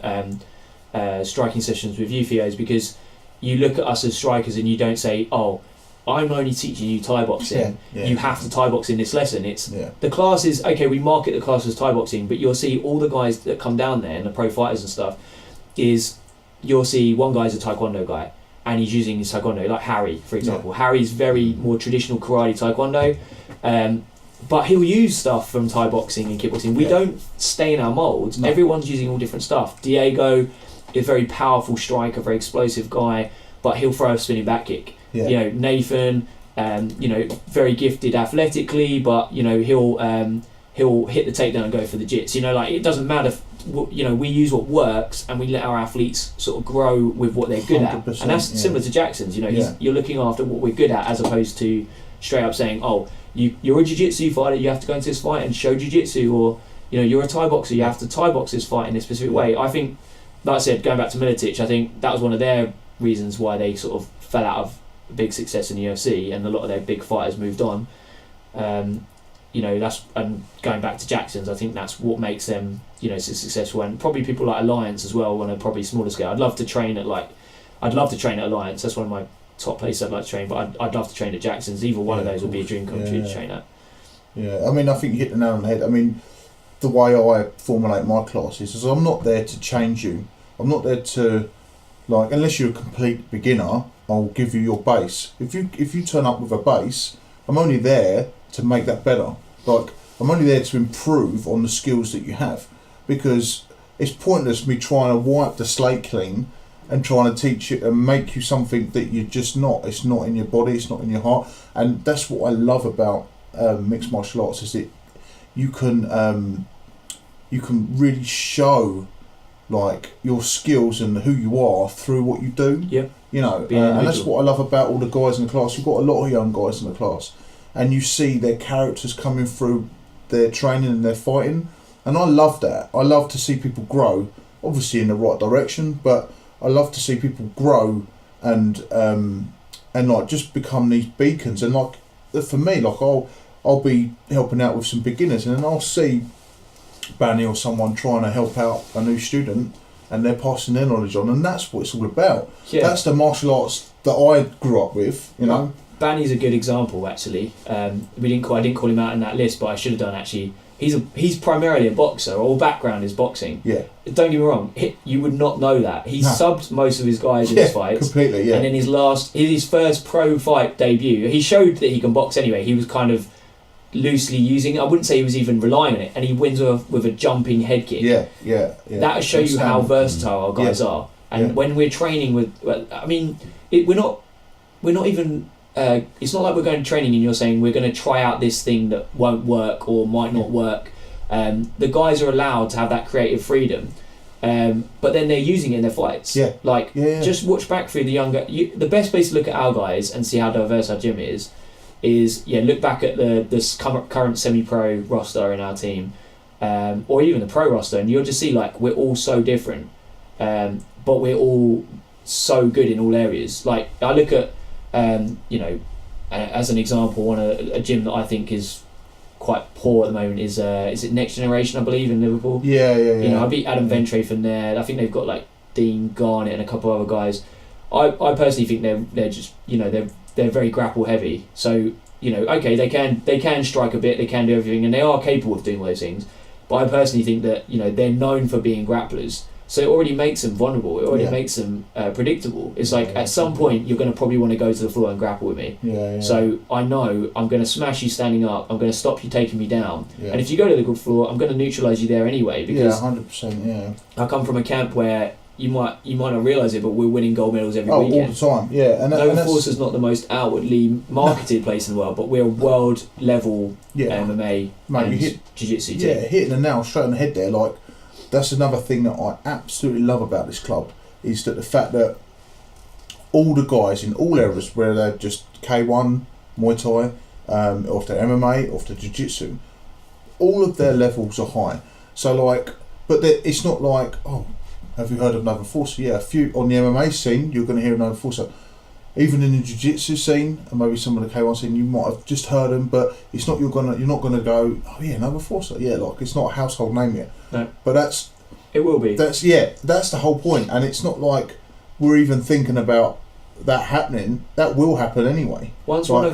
at striking sessions with you, Theo, is because you look at us as strikers and you don't say, oh, I'm only teaching you Thai boxing. You have to Thai box in this lesson. The class is, okay, we market the class as Thai boxing, but you'll see all the guys that come down there and the pro fighters and stuff is, you'll see one guy's a Taekwondo guy and he's using his Taekwondo, like Harry, for example. Harry's very more traditional karate Taekwondo, but he'll use stuff from Thai boxing and kickboxing. We don't stay in our moulds. No. Everyone's using all different stuff. Diego is a very powerful striker, very explosive guy, but he'll throw a spinning back kick. You know, Nathan, you know, very gifted athletically, but, you know, he'll hit the takedown and go for the jits. You know, like, it doesn't matter. You know, we use what works and we let our athletes sort of grow with what they're good at, and that's similar to Jackson's. You know, you're looking after what we're good at, as opposed to straight up saying, oh, you're a jiu-jitsu fighter, you have to go into this fight and show jiu-jitsu, or, you know, you're a Thai boxer, you have to Thai box this fight in a specific way. I think, like I said, going back to Miletic, I think that was one of their reasons why they sort of fell out of big success in the UFC, and a lot of their big fighters moved on. You know, that's, and going back to Jackson's, I think that's what makes them, you know, so successful, and probably people like Alliance as well on a probably smaller scale. I'd love to train at Alliance. That's one of my top places I'd like to train, but I'd love to train at Jackson's. Either one of those would be a dream come true to train at. Yeah, I mean, I think you hit the nail on the head. I mean, the way I formulate my classes is I'm not there to change you. I'm not there to, like, unless you're a complete beginner, I'll give you your base. If you turn up with a base, I'm only there to make that better. Like, I'm only there to improve on the skills that you have, because it's pointless me trying to wipe the slate clean and trying to teach you and make you something that you're just not. It's not in your body, it's not in your heart. And that's what I love about mixed martial arts, is you can really show like your skills and who you are through what you do. Yeah. You know, and that's what I love about all the guys in the class. You've got a lot of young guys in the class, and you see their characters coming through their training and their fighting, and I love that. I love to see people grow, obviously in the right direction, but I love to see people grow and like just become these beacons. And like for me, like I'll be helping out with some beginners, and then I'll see Banny or someone trying to help out a new student, and they're passing their knowledge on, and that's what it's all about. Yeah. That's the martial arts that I grew up with, you know. Banny's a good example, actually. I didn't call him out in that list, but I should have done, actually. He's primarily a boxer. All background is boxing. Yeah. Don't get me wrong. You would not know that. He subbed most of his guys in his fights. Completely. Yeah. And in his first pro fight debut, he showed that he can box anyway. He was kind of loosely using it. I wouldn't say he was even relying on it, and he wins with a jumping head kick. Yeah. That'll show you how versatile our guys are. And when we're training with, we're not even. It's not like we're going to training and you're saying we're going to try out this thing that won't work or might not work. The guys are allowed to have that creative freedom, but then they're using it in their fights. Just watch back through the younger. The best place to look at our guys and see how diverse our gym is look back at the current semi-pro roster in our team, or even the pro roster, and you'll just see like we're all so different, but we're all so good in all areas. Like I look at, as an example, a gym that I think is quite poor at the moment is it Next Generation, I believe, in Liverpool. You know, I beat Adam Ventre from there. I think they've got like Dean Garnett and a couple of other guys. I personally think they're just, you know, they're very grapple heavy. So, you know, okay, they can strike a bit, they can do everything, and they are capable of doing all those things. But I personally think that, you know, they're known for being grapplers. So it already makes them vulnerable. It already makes them predictable. It's like at some point you're going to probably want to go to the floor and grapple with me. So I know I'm going to smash you standing up. I'm going to stop you taking me down. And if you go to the good floor, I'm going to neutralise you there anyway. Because 100%. I come from a camp where you might not realise it, but we're winning gold medals every weekend. All the time. And Nova Force is not the most outwardly marketed place in the world, but we're a world level MMA and jiu-jitsu team. Hitting the nail straight on the head there. Like, that's another thing that I absolutely love about this club, is that the fact that all the guys in all areas, whether they're just K1, Muay Thai, or if they're MMA, or if they're Jiu-Jitsu, all of their levels are high. So like, but it's not like, oh, have you heard of Nova Force? Yeah, a few on the MMA scene, you're going to hear Nova Force. Even in the Jiu-Jitsu scene, and maybe some of the K1 scene, you might have just heard them, but it's not. You're not gonna go, oh yeah, Nova Force. Yeah, like it's not a household name yet. No, but it will be. That's the whole point, and it's not like we're even thinking about that happening. That will happen anyway. Once one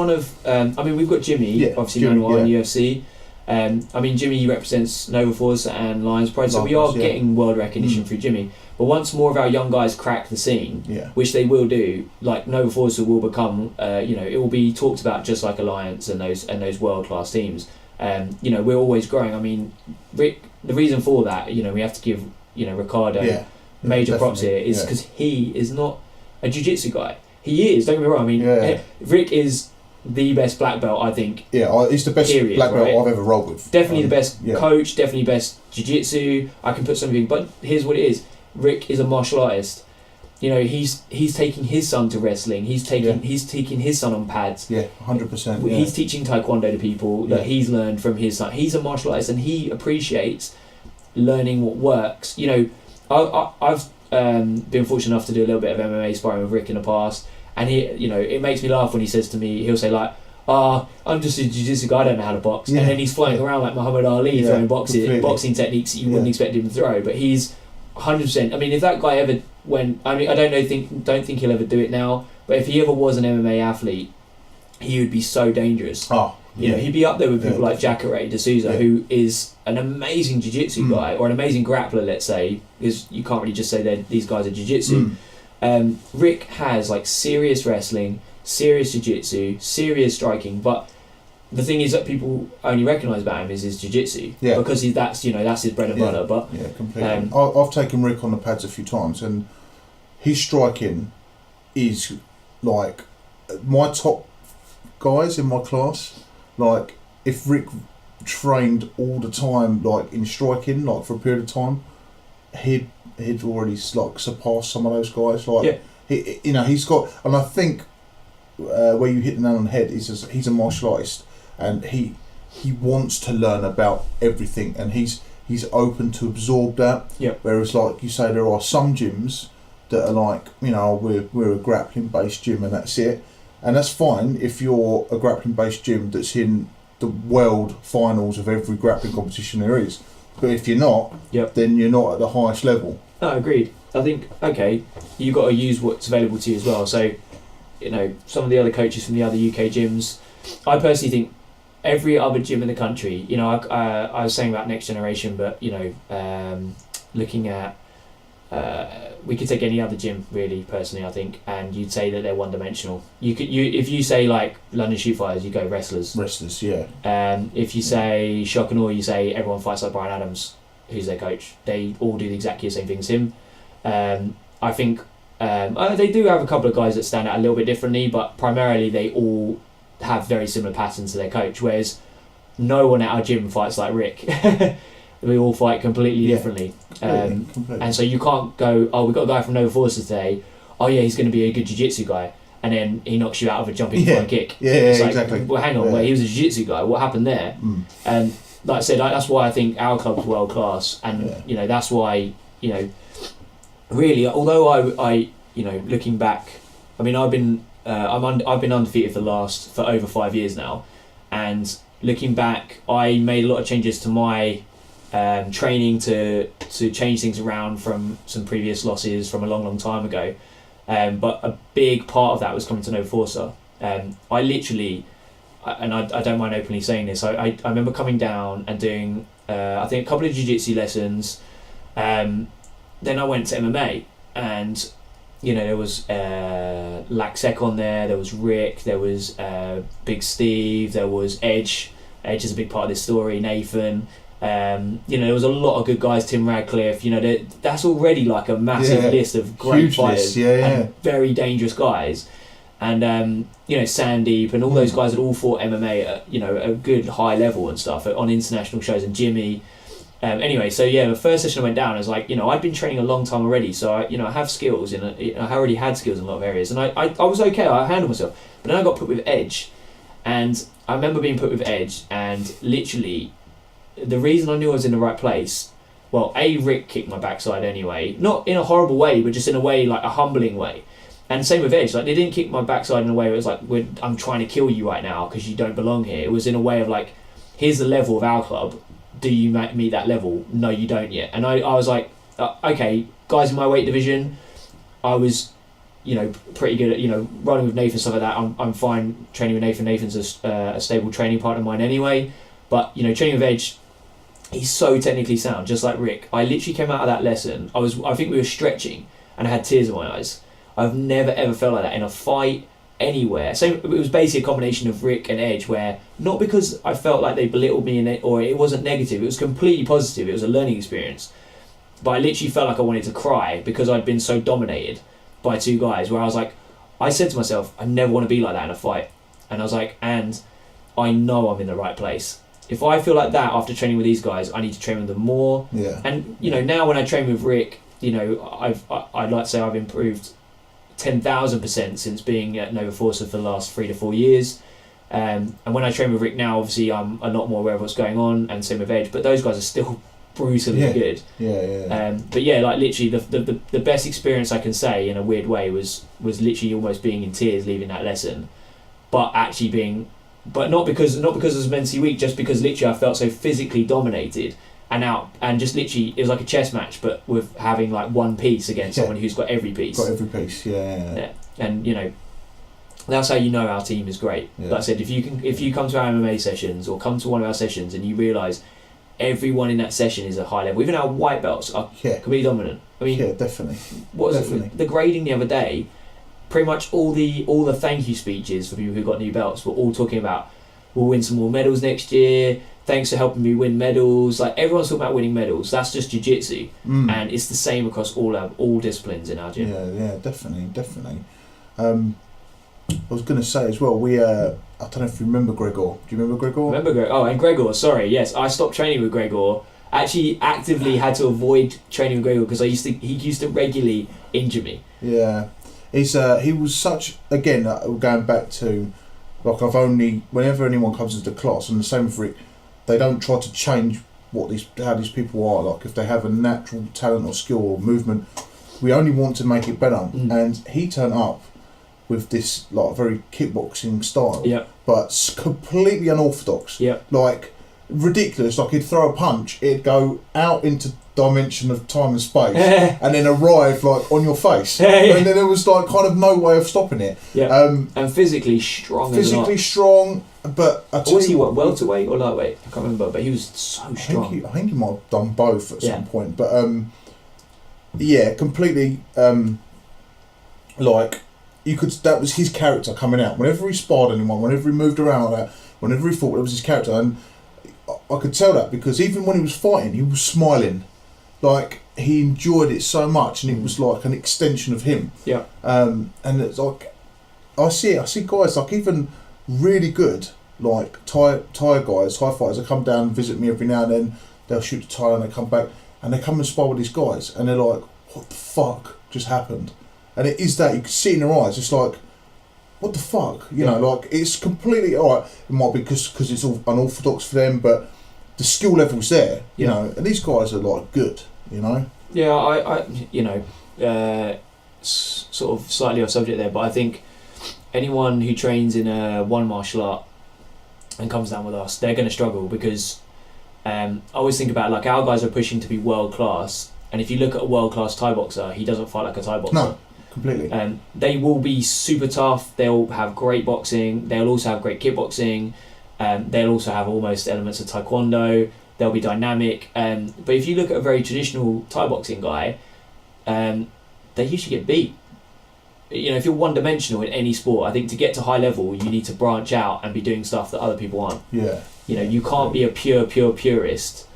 of, I mean, we've got Jimmy, obviously Manuel in UFC. I mean, Jimmy represents Nova Force and Lions Pride, so we are getting world recognition through Jimmy. But once more of our young guys crack the scene, which they will do, like Nova Force will become, it will be talked about just like Alliance and those world class teams. We're always growing. I mean, Rick, the reason for that, we have to give Ricardo major props here, is because he is not a jiu-jitsu guy. He is. Don't get me wrong. I mean, Rick is the best black belt, I think. He's the best black belt I've ever rolled with. Definitely the best coach, definitely best jiu-jitsu. I can put something, but here's what it is. Rick is a martial artist. He's taking his son to wrestling. He's taking his son on pads. 100%. He's teaching taekwondo to people that he's learned from his son. He's a martial artist, and he appreciates learning what works. I've been fortunate enough to do a little bit of MMA sparring with Rick in the past, and it makes me laugh when he says to me, he'll say like, I'm just a jiu-jitsu guy, I don't know how to box. And then he's flying around like Muhammad Ali, throwing boxing techniques that you wouldn't expect him to throw. But he's 100%. I mean, if that guy ever went, I mean, I don't think he'll ever do it now. But if he ever was an MMA athlete, he would be so dangerous. He'd be up there with people like Jacare D'Souza, who is an amazing jiu-jitsu guy, or an amazing grappler, let's say, because you can't really just say these guys are jiu-jitsu. Rick has like serious wrestling, serious jiu-jitsu, serious striking, but the thing is that people only recognise about him is his jiu-jitsu, because that's his bread and butter. But completely. I've taken Rick on the pads a few times, and his striking is like my top guys in my class. Like if Rick trained all the time, like in striking, like for a period of time, he'd already like surpassed some of those guys. Like he's got, and I think where you hit the nail on the head is he's a martial artist, and he wants to learn about everything, and he's open to absorb that. Yep. Whereas, like you say, there are some gyms that are like, we're a grappling based gym and that's it, and that's fine if you're a grappling based gym that's in the world finals of every grappling competition there is. But if you're not, then you're not at the highest level. No, agreed. I think you got to use what's available to you as well. So, some of the other coaches from the other UK gyms, I personally think every other gym in the country, I was saying about next generation, but looking at we could take any other gym really, personally, I think, and you'd say that they're one-dimensional. If you say like London Shoot Fighters, you go wrestlers. Yeah. If you say Shock and Awe, you say everyone fights like Brian Adams, who's their coach. They all do exactly the same thing as him. I think they do have a couple of guys that stand out a little bit differently, but primarily they all have very similar patterns to their coach, whereas no one at our gym fights like Rick. We all fight completely differently. Completely. And so you can't go, we've got a guy from Nova Force today, he's going to be a good jiu-jitsu guy, and then he knocks you out of a jumping front kick. It's like, exactly. Well, hang on, he was a jiu-jitsu guy, what happened there? And like I said, that's why I think our club's world class, and that's why, really, although I looking back, I mean, I've been undefeated for over 5 years now, and looking back, I made a lot of changes to my training to change things around from some previous losses from a long time ago, but a big part of that was coming to Nova Forza. I literally, and I don't mind openly saying this, I remember coming down and doing I think a couple of jiu-jitsu lessons, then I went to MMA, and there was Laxek on there was Rick, there was Big Steve, there was Edge is a big part of this story, Nathan, there was a lot of good guys, Tim Radcliffe, that's already like a massive list of great fighters and very dangerous guys, and Sandeep and all those guys that all fought MMA at a good high level and stuff on international shows, and Jimmy. Anyway, so the first session I went down, I was like, I'd been training a long time already, so I have skills I already had skills in a lot of areas, and I was okay, I handled myself. But then I got put with Edge, and I remember being put with Edge, and literally, the reason I knew I was in the right place, Rick kicked my backside anyway, not in a horrible way, but just in a way, like a humbling way. And same with Edge, like they didn't kick my backside in a way where it was like, I'm trying to kill you right now because you don't belong here. It was in a way of like, here's the level of our club. Do you meet that level? No, you don't yet. And I was like, okay, guys in my weight division, I was, pretty good at, running with Nathan, stuff like that. I'm fine training with Nathan. Nathan's a stable training partner of mine anyway. But, training with Edge, he's so technically sound, just like Rick. I literally came out of that lesson, I think we were stretching, and I had tears in my eyes. I've never ever felt like that in a fight anywhere. So it was basically a combination of Rick and Edge, where not because I felt like they belittled me in it, or it wasn't negative, it was completely positive, it was a learning experience, but I literally felt like I wanted to cry because I'd been so dominated by two guys, where I was like, I said to myself, I never want to be like that in a fight. And I was like, and I know I'm in the right place. If I feel like that after training with these guys, I need to train with them more. And now when I train with Rick, I'd like to say I've improved 10,000% since being at Nova Forza for the last 3 to 4 years, and when I train with Rick now, obviously I'm a lot more aware of what's going on, and same with Edge, but those guys are still brutally good. But like literally the best experience I can say in a weird way was literally almost being in tears leaving that lesson, but not because it was mentally weak, just because literally I felt so physically dominated and just literally it was like a chess match, but with having like one piece against someone who's got every piece. And that's how our team is great. Like I said, if you come to our MMA sessions or come to one of our sessions and you realise everyone in that session is a high level, even our white belts are completely dominant. I mean, definitely. What was it? The grading the other day, pretty much all the thank you speeches for people who got new belts were all talking about, we'll win some more medals next year. Thanks for helping me win medals. Like everyone's talking about winning medals. That's just jiu-jitsu, and it's the same across all disciplines in our gym. Definitely. I was going to say as well, we I don't know if you remember Gregor. Do you remember Gregor? Remember Gregor? Oh, and Gregor, sorry, yes. I stopped training with Gregor. Actually, actively had to avoid training with Gregor because he used to regularly injure me. Yeah. He was such, again, going back to, like, whenever anyone comes into class, and the same with Rick, they don't try to change how these people are. Like, if they have a natural talent or skill or movement, we only want to make it better. And he turned up with this, like, very kickboxing style, but completely unorthodox. Like, ridiculous. Like, he'd throw a punch, it'd go out into dimension of time and space and then arrive like on your face, and then there was like kind of no way of stopping it. And physically strong, but was he welterweight or lightweight? I can't remember, but he was so strong. I think he might have done both at some point, but completely like, that was his character coming out whenever he sparred anyone, whenever he moved around like that, whenever he fought, it was his character. And I could tell that because even when he was fighting, he was smiling. Like, he enjoyed it so much, and it was like an extension of him. And it's like, I see guys like even really good like Thai guys, Thai fighters, that come down and visit me every now and then. They'll shoot to Thailand, they come back and they come and spar with these guys, and they're like, what the fuck just happened? And it is that, you can see in their eyes, it's like, what the fuck? You know, like, it's completely alright. It might be because it's all unorthodox for them, but the skill level's there, you know, and these guys are like good, you know. Yeah, I you know, sort of slightly off subject there, but I think anyone who trains in one martial art and comes down with us, they're going to struggle because I always think about, like, our guys are pushing to be world class, and if you look at a world class Thai boxer, he doesn't fight like a Thai boxer. No, completely. They will be super tough. They'll have great boxing. They'll also have great kickboxing. They'll also have almost elements of taekwondo. They'll be dynamic. But if you look at a very traditional Thai boxing guy, they usually get beat. You know, if you're one-dimensional in any sport, I think to get to high level, you need to branch out and be doing stuff that other people aren't. Yeah. You know, you can't be a purist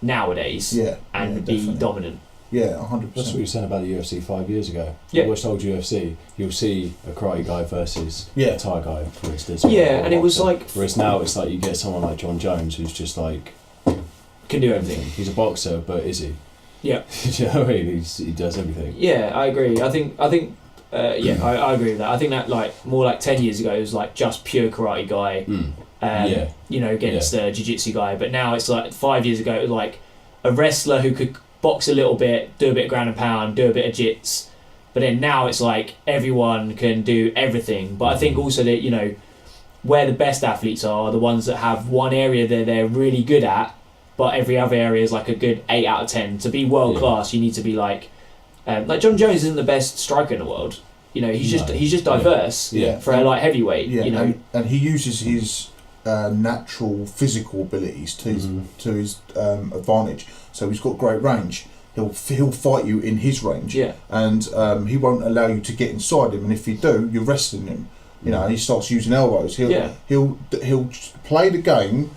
nowadays and be dominant. Yeah, 100%. That's what you were saying about the UFC 5 years ago. Yeah. You watched old UFC, you'll see a karate guy versus a Thai guy, for instance. Yeah, and it was like... Whereas now it's like you get someone like John Jones who's just like... Can do everything. He's a boxer, but is he? Yeah. Do you know what I mean? He does everything. Yeah, I agree. I think I agree with that. I think that, like, more like 10 years ago, it was like just pure karate guy, you know, against a jiu-jitsu guy. But now it's like 5 years ago, it was like a wrestler who could box a little bit, do a bit of ground and pound, do a bit of jits. But then now it's like everyone can do everything. But I think also that, you know, where the best athletes are the ones that have one area that they're really good at, but every other area is like a good 8 out of 10. To be world class, you need to be like John Jones isn't the best striker in the world. You know, he's just diverse for a light heavyweight. Yeah, you know, and he uses his natural physical abilities to his advantage. So he's got great range. He'll fight you in his range. Yeah. And he won't allow you to get inside him. And if you do, you're wrestling him. You know, he starts using elbows. He'll play the game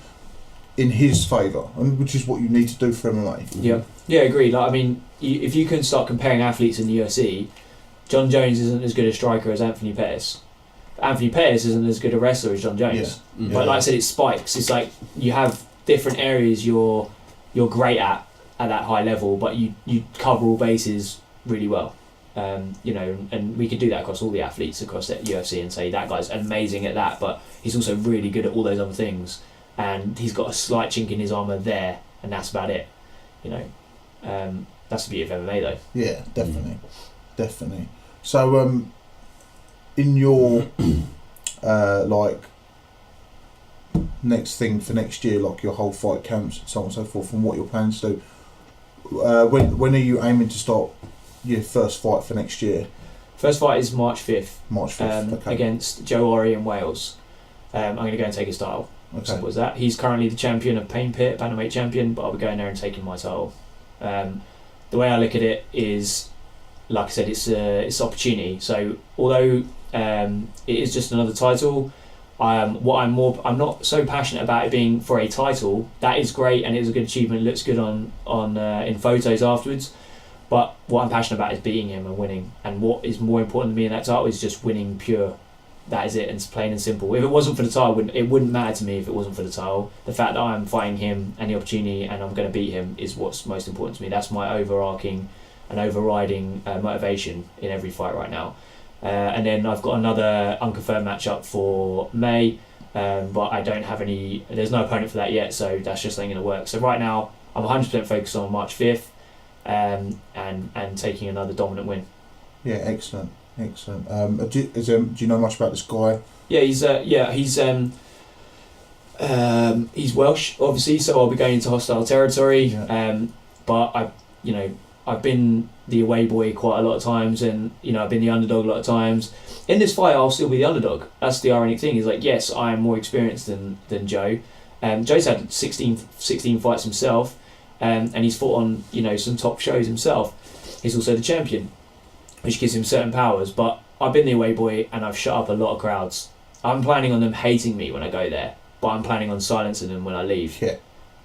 in his favour, and which is what you need to do for MMA. Yeah, agreed. Like, I mean, if you can start comparing athletes in the UFC, John Jones isn't as good a striker as Anthony Pettis. Anthony Pettis isn't as good a wrestler as John Jones. But like I said, it spikes. It's like you have different areas you're great at that high level, but you cover all bases really well. You know, and we could do that across all the athletes across the UFC and say that guy's amazing at that, but he's also really good at all those other things, and he's got a slight chink in his armour there, and that's about it. You know, that's the beauty of MMA though. Yeah, definitely. So, in your like next thing for next year, like your whole fight camps and so on and so forth, and what your plans to do, when are you aiming to start your first fight for next year? First fight is March 5th. Okay. Against Joe Ori in Wales. I'm going to go and take his title. Simple as that. He's currently the champion of Pain Pit, bantamweight champion, but I'll be going there and taking my title. The way I look at it is, like I said, it's opportunity. So although it is just another title, I'm not so passionate about it being for a title. That is great and it was a good achievement. It looks good on in photos afterwards. But what I'm passionate about is beating him and winning. And what is more important to me in that title is just winning pure. that is it, and it's plain and simple. If it wasn't for the title, it wouldn't matter to me if it wasn't for the title. The fact that I'm fighting him and the opportunity and I'm going to beat him is what's most important to me. That's my overarching and overriding motivation in every fight right now. And then I've got another unconfirmed matchup for May, but I don't have any. There's no opponent for that yet, so that's just ain't going to work. So right now I'm 100% focused on March 5th, and taking another dominant win. Yeah, excellent. Do you know much about this guy? Yeah, he's Welsh, obviously, so I'll be going into hostile territory. Yeah. But I've been the away boy quite a lot of times, and I've been the underdog a lot of times. In this fight, I'll still be the underdog. That's the ironic thing. Is like, yes, I am more experienced than Joe. Joe's had 16 fights himself, and he's fought on some top shows himself. He's also the champion, which gives him certain powers. But I've been the away boy, and I've shut up a lot of crowds. I'm planning on them hating me when I go there, but I'm planning on silencing them when I leave. Yeah.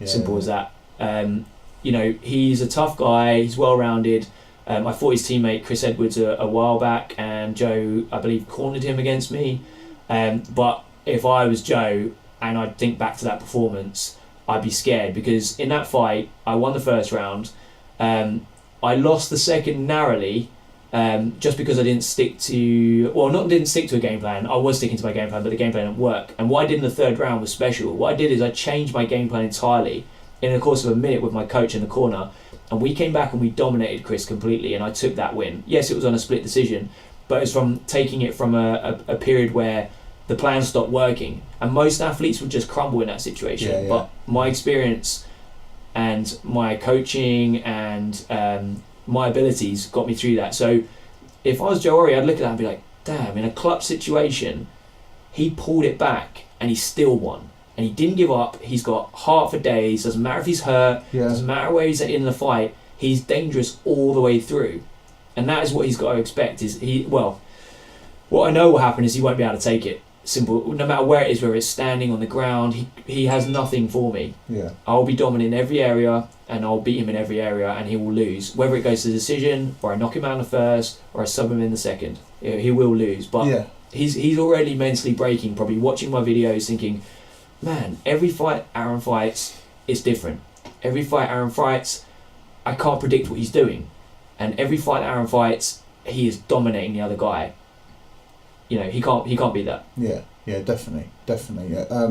Simple as that. He's a tough guy. He's well-rounded. I fought his teammate Chris Edwards a while back, and Joe, I believe, cornered him against me. But if I was Joe and I think back to that performance, I'd be scared, because in that fight, I won the first round. I lost the second narrowly, just because I didn't stick to... Well, not didn't stick to a game plan. I was sticking to my game plan, but the game plan didn't work. And what I did in the third round was special. What I did is I changed my game plan entirely in the course of a minute with my coach in the corner, and we came back and we dominated Chris completely, and I took that win. Yes, it was on a split decision, but it was from taking it from a period where the plan stopped working, and most athletes would just crumble in that situation. Yeah. But my experience and my coaching and my abilities got me through that. So if I was Joe Ori, I'd look at that and be like, damn, in a clutch situation, he pulled it back and he still won. And he didn't give up. He's got heart for days. Doesn't matter if he's hurt. Yeah. Doesn't matter where he's at in the fight. He's dangerous all the way through. And that is what he's got to expect. What I know will happen is he won't be able to take it. Simple. No matter where it is, whether it's standing on the ground, he has nothing for me. Yeah. I'll be dominant in every area, and I'll beat him in every area, and he will lose. Whether it goes to decision, or I knock him out in the first, or I sub him in the second, he will lose. But he's already mentally breaking, probably watching my videos, thinking, man, every fight Arron fights is different. Every fight Arron fights, I can't predict what he's doing. And every fight Arron fights, he is dominating the other guy. He can't beat that. Yeah, definitely. Yeah.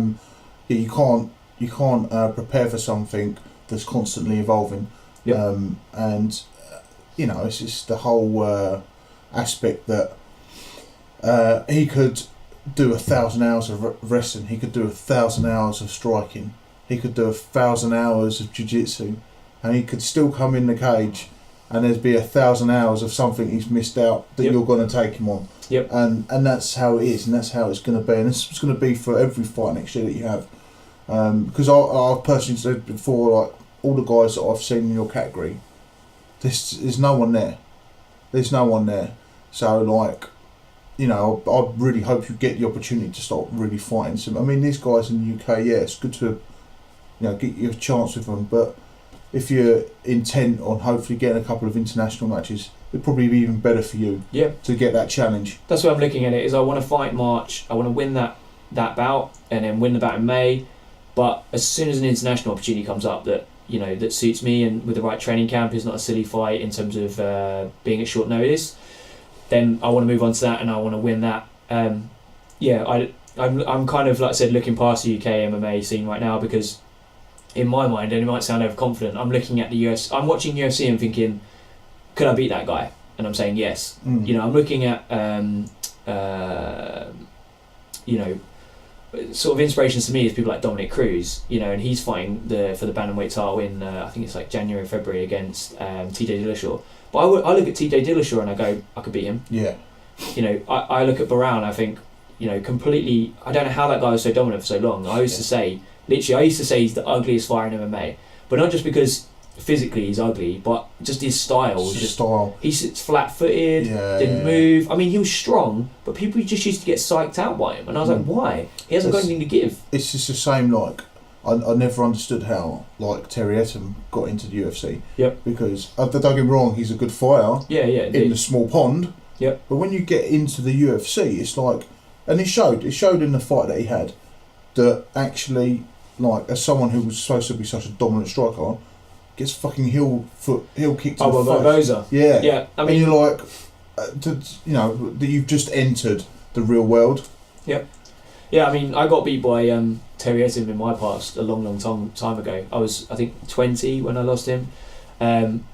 You can't prepare for something that's constantly evolving. Yep. And it's just the whole aspect that he could do 1,000 hours of wrestling, he could do 1,000 hours of striking, he could do 1,000 hours of jiu-jitsu, and he could still come in the cage and there's be 1,000 hours of something he's missed out that you're going to take him on. Yep. And that's how it is, and that's how it's going to be, and it's going to be for every fight next year that you have. Because I've personally said before, like, all the guys that I've seen in your category, there's no one there. There's no one there. So, like, I really hope you get the opportunity to start really fighting some. I mean, these guys in the UK, it's good to, get you a chance with them. But if you're intent on hopefully getting a couple of international matches, it'd probably be even better for you. Yeah. To get that challenge. That's what I'm looking at it. Is I want to fight March. I want to win that bout and then win the bout in May. But as soon as an international opportunity comes up that that suits me and with the right training camp, is not a silly fight in terms of being at short notice, then I want to move on to that and I want to win that. I'm kind of, like I said, looking past the UK MMA scene right now, because in my mind, and it might sound overconfident, I'm looking at the US. I'm watching UFC and thinking, could I beat that guy? And I'm saying yes. I'm looking at sort of inspirations to me is people like Dominic Cruz, and he's fighting for the bantamweight title in I think it's like January, February against TJ Dillashaw. But I look at TJ Dillashaw and I go, I could beat him. Yeah. I look at Barão and I think, completely. I don't know how that guy was so dominant for so long. I used to say he's the ugliest fighter in MMA, but not just because physically he's ugly, but just his style. He sits flat-footed, didn't move. I mean, he was strong, but people just used to get psyched out by him, and I was like, why? He hasn't got anything to give. It's just the same. Like, I never understood how Terry Etam got into the UFC. Yep. Because don't get me wrong, he's a good fighter. Yeah. In the small pond. Yep. But when you get into the UFC, it's like And it showed in the fight that he had that actually, like, as someone who was supposed to be such a dominant striker, gets fucking heel kicked in the face. Yeah. Yeah. I mean, and you're like, that you've just entered the real world. Yep. Yeah, I mean, I got beat by Terry Etim in my past a long time ago. I was, I think, 20 when I lost him. And,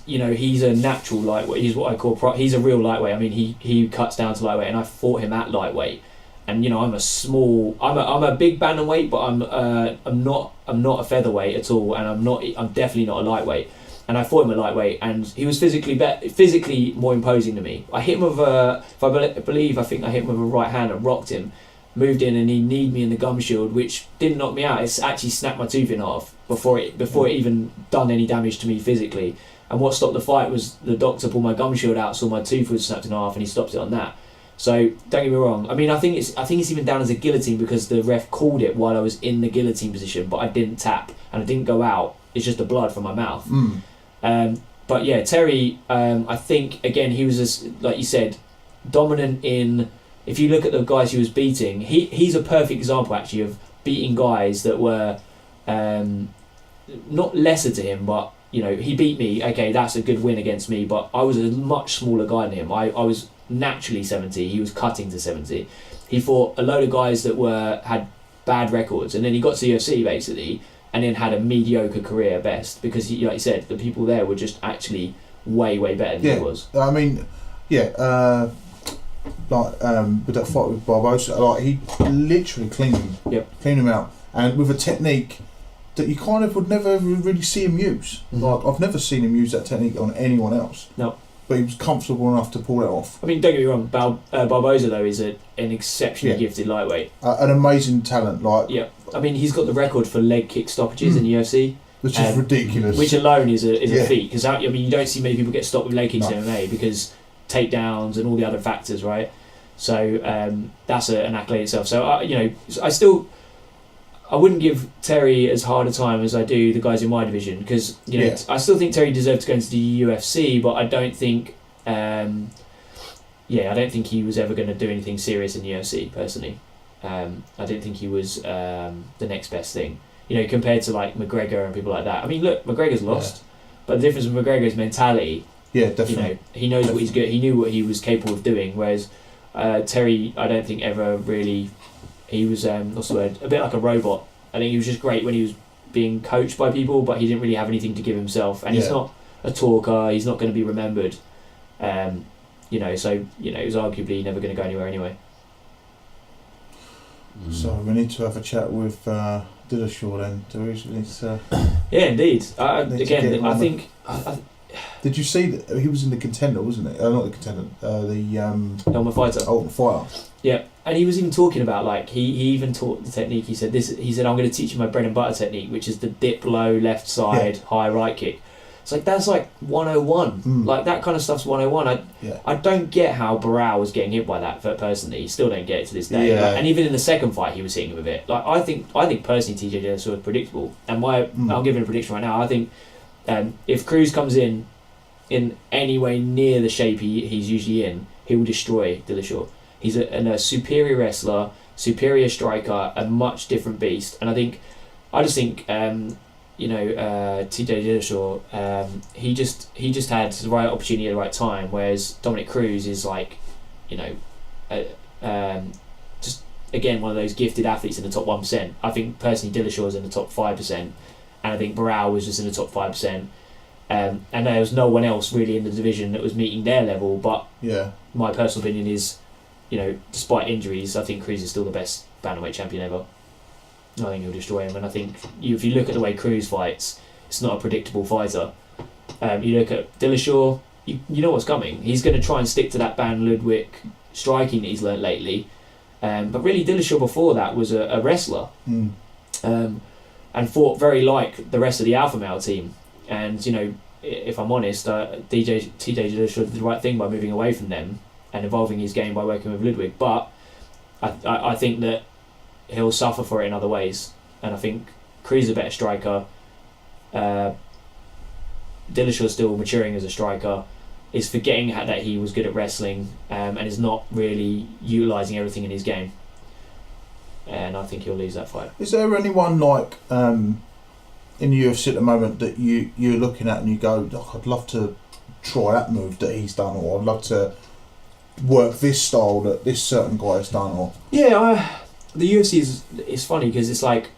he's a natural lightweight. He's what I call... he's a real lightweight. I mean, he cuts down to lightweight, and I fought him at lightweight. And, I'm a small... I'm a big bantamweight, but I'm not a featherweight at all, and I'm definitely not a lightweight. And I fought him at lightweight, and he was physically more imposing to me. I hit him with I think I hit him with a right hand and rocked him. Moved in, and he kneed me in the gum shield, which didn't knock me out. It's actually snapped my tooth in half before it even done any damage to me physically. And what stopped the fight was the doctor pulled my gum shield out, saw my tooth was snapped in half, and he stopped it on that. So don't get me wrong. I mean, I think it's even down as a guillotine because the ref called it while I was in the guillotine position, but I didn't tap and I didn't go out. It's just the blood from my mouth. But yeah, Terry. I think again he was, just, like you said, dominant in. If you look at the guys he was beating, he's a perfect example actually of beating guys that were not lesser to him, but he beat me. Okay, that's a good win against me, but I was a much smaller guy than him. I was naturally 70. He was cutting to 70. He fought a load of guys that had bad records, and then he got to the UFC basically, and then had a mediocre career at best because like you said, the people there were just actually way better than he was. I mean, yeah. With that fight with Barbosa, like he literally cleaned him out, and with a technique that you kind of would never ever really see him use. Mm-hmm. Like I've never seen him use that technique on anyone else. No, but he was comfortable enough to pull it off. I mean, don't get me wrong, Barbosa though is an exceptionally gifted lightweight, an amazing talent. Like I mean, he's got the record for leg kick stoppages in the UFC. Which is ridiculous. Which alone is a feat because I mean you don't see many people get stopped with leg kicks in MMA because takedowns and all the other factors, right? So that's an accolade itself. So I wouldn't give Terry as hard a time as I do the guys in my division because I still think Terry deserved to go into the UFC, but I don't think I don't think he was ever going to do anything serious in the UFC personally. I didn't think he was the next best thing, compared to like McGregor and people like that. I mean, look, McGregor's lost, but the difference with McGregor's mentality. Yeah, definitely. He knows what he's good. He knew what he was capable of doing. Whereas Terry, I don't think ever really. He was what's the word? A bit like a robot. I think he was just great when he was being coached by people, but he didn't really have anything to give himself. And he's not a talker. He's not going to be remembered. So he was arguably never going to go anywhere anyway. So we need to have a chat with Dillashaw then. Do we need to? Yeah, indeed. I think. Did you see that he was in the Contender, wasn't it? Not the Contender. The Ultimate Fighter. Ultimate Fighter. Yeah, and he was even talking about like he even taught the technique. He said I'm going to teach you my bread and butter technique, which is the dip low left side high right kick. It's like that's like 101. Like that kind of stuff's 101. I don't get how Barao was getting hit by that personally. Still don't get it to this day. Yeah. Like, and even in the second fight, he was hitting him with it. Like I think personally, TJ Dillashaw was predictable. And I'm giving a prediction right now. I think. If Cruz comes in any way near the shape he's usually in, he will destroy Dillashaw. He's a superior wrestler, superior striker, a much different beast. And I just think TJ Dillashaw, he just had the right opportunity at the right time, whereas Dominic Cruz is like, just again one of those gifted athletes in the top 1%. I think personally Dillashaw is in the top 5%. And I think Barao was just in the top 5%. And there was no one else really in the division that was meeting their level. But my personal opinion is, despite injuries, I think Cruz is still the best bantamweight champion ever. I think he'll destroy him. And I think if you look at the way Cruz fights, it's not a predictable fighter. You look at Dillashaw, you know what's coming. He's going to try and stick to that Ban Ludwig striking that he's learnt lately. But really, Dillashaw before that was a wrestler. And fought very like the rest of the Alpha Male team. And, if I'm honest, TJ Dillashaw did the right thing by moving away from them and evolving his game by working with Ludwig. But I think that he'll suffer for it in other ways. And I think Cruz is a better striker. Dillashaw's still maturing as a striker. is forgetting that he was good at wrestling and is not really utilising everything in his game. And I think he'll lose that fight. Is there anyone like in the UFC at the moment that you're looking at and you go, I'd love to try that move that he's done, or I'd love to work this style that this certain guy has done? Or the UFC is funny because it's like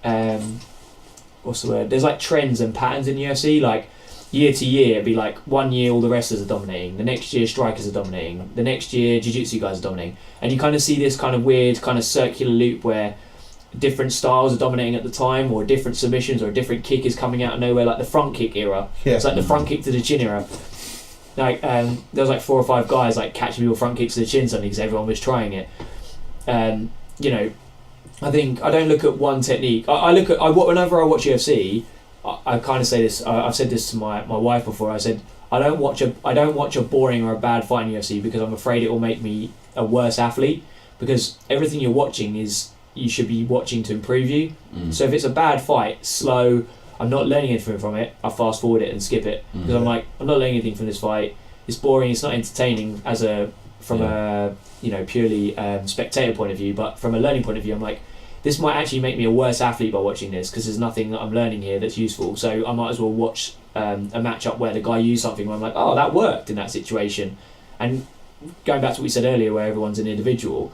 what's the word? There's like trends and patterns in the UFC. Like year to year, it'd be like 1 year all the wrestlers are dominating, the next year strikers are dominating, the next year jiu-jitsu guys are dominating, and you kind of see this kind of weird kind of circular loop where different styles are dominating at the time, or different submissions, or a different kick is coming out of nowhere, like the front kick era. It's like the front kick to the chin era. Like there was like 4 or 5 guys like catching people front kicks to the chin suddenly because everyone was trying it. You know, I think I don't look at one technique. I look at whenever I watch UFC, I kind of say this. I've said this to my wife before. I said I don't watch a boring or a bad fight in UFC because I'm afraid it will make me a worse athlete, because everything you're watching is you should be watching to improve you. So if it's a bad fight, slow, I'm not learning anything from it, I fast forward it and skip it because I'm like, I'm not learning anything from this fight. It's boring. It's not entertaining from a purely spectator point of view, but from a learning point of view, I'm like, this might actually make me a worse athlete by watching this because there's nothing that I'm learning here that's useful. So I might as well watch a matchup where the guy used something where I'm like, oh, that worked in that situation. And going back to what we said earlier, where everyone's an individual,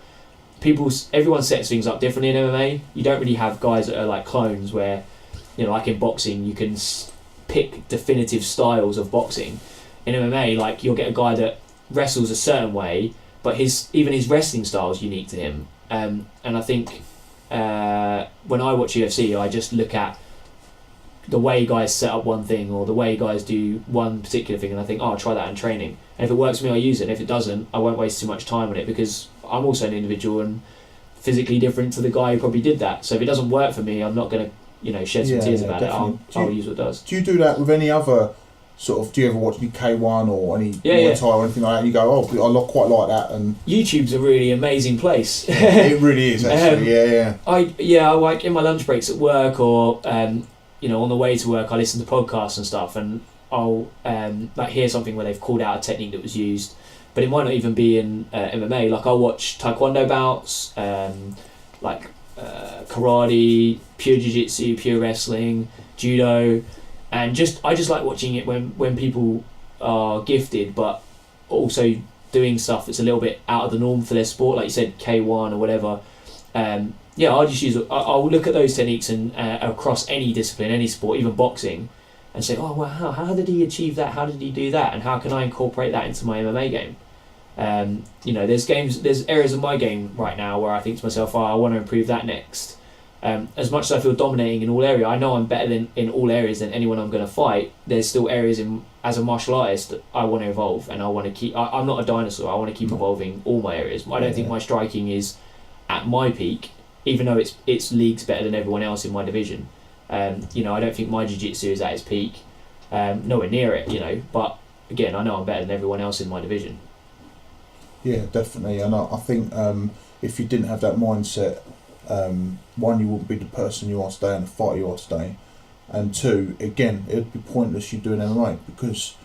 everyone sets things up differently in MMA. You don't really have guys that are like clones where, like in boxing, you can pick definitive styles of boxing. In MMA, like you'll get a guy that wrestles a certain way, but even his wrestling style is unique to him. And I think when I watch UFC, I just look at the way guys set up one thing or the way guys do one particular thing, and I think, oh, I'll try that in training. And if it works for me, I'll use it. And if it doesn't, I won't waste too much time on it because I'm also an individual and physically different to the guy who probably did that. So if it doesn't work for me, I'm not going to shed some tears about definitely. it. I'll use what does. Do you do that with any other sort of? Do you ever watch any K1 or any Muay Thai or anything like that? And you go, oh, I quite like that. And YouTube's a really amazing place. It really is actually. I like in my lunch breaks at work or on the way to work, I listen to podcasts and stuff, and I'll like hear something where they've called out a technique that was used, but it might not even be in MMA. Like I'll watch taekwondo bouts, karate, pure jiu-jitsu, pure wrestling, judo, and I just like watching it when people are gifted but also doing stuff that's a little bit out of the norm for their sport, like you said, K1 or whatever. I'll look at those techniques and across any discipline, any sport, even boxing, and say, oh wow, how did he achieve that? How did he do that? And how can I incorporate that into my MMA game? There's areas of my game right now where I think to myself, I want to improve that next. As much as I feel dominating in all areas, I know I'm better in all areas than anyone I'm going to fight. There's still areas as a martial artist that I want to evolve, and I want to keep. I'm not a dinosaur. I want to keep evolving all my areas. I don't think my striking is at my peak, even though it's leagues better than everyone else in my division. I don't think my jiu-jitsu is at its peak, nowhere near it. But again, I know I'm better than everyone else in my division. Yeah, definitely. And I think if you didn't have that mindset, one, you wouldn't be the person you are today and the fighter you are today, and two, again, it would be pointless you doing MMA because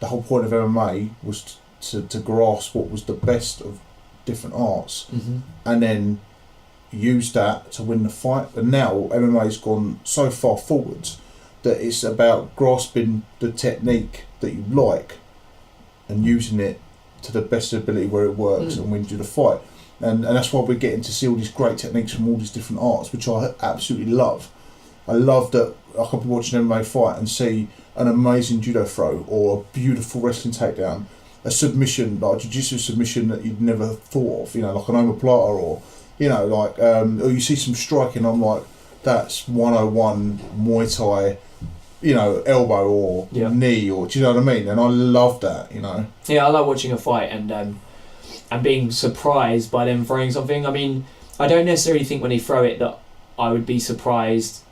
the whole point of MMA was to grasp what was the best of different arts, and then use that to win the fight. And now MMA's gone so far forwards that it's about grasping the technique that you like and using it to the best ability where it works and wins you the fight. And that's why we're getting to see all these great techniques from all these different arts, which I absolutely love. I love that I can be watching an MMA fight and see an amazing judo throw or a beautiful wrestling takedown, a submission, like a jiu-jitsu submission that you'd never thought of, like an omoplata, or or you see some striking, I'm like, that's 101 Muay Thai, elbow or knee, or do you know what I mean? And I love that, Yeah, I like watching a fight and being surprised by them throwing something. I mean, I don't necessarily think when they throw it that I would be surprised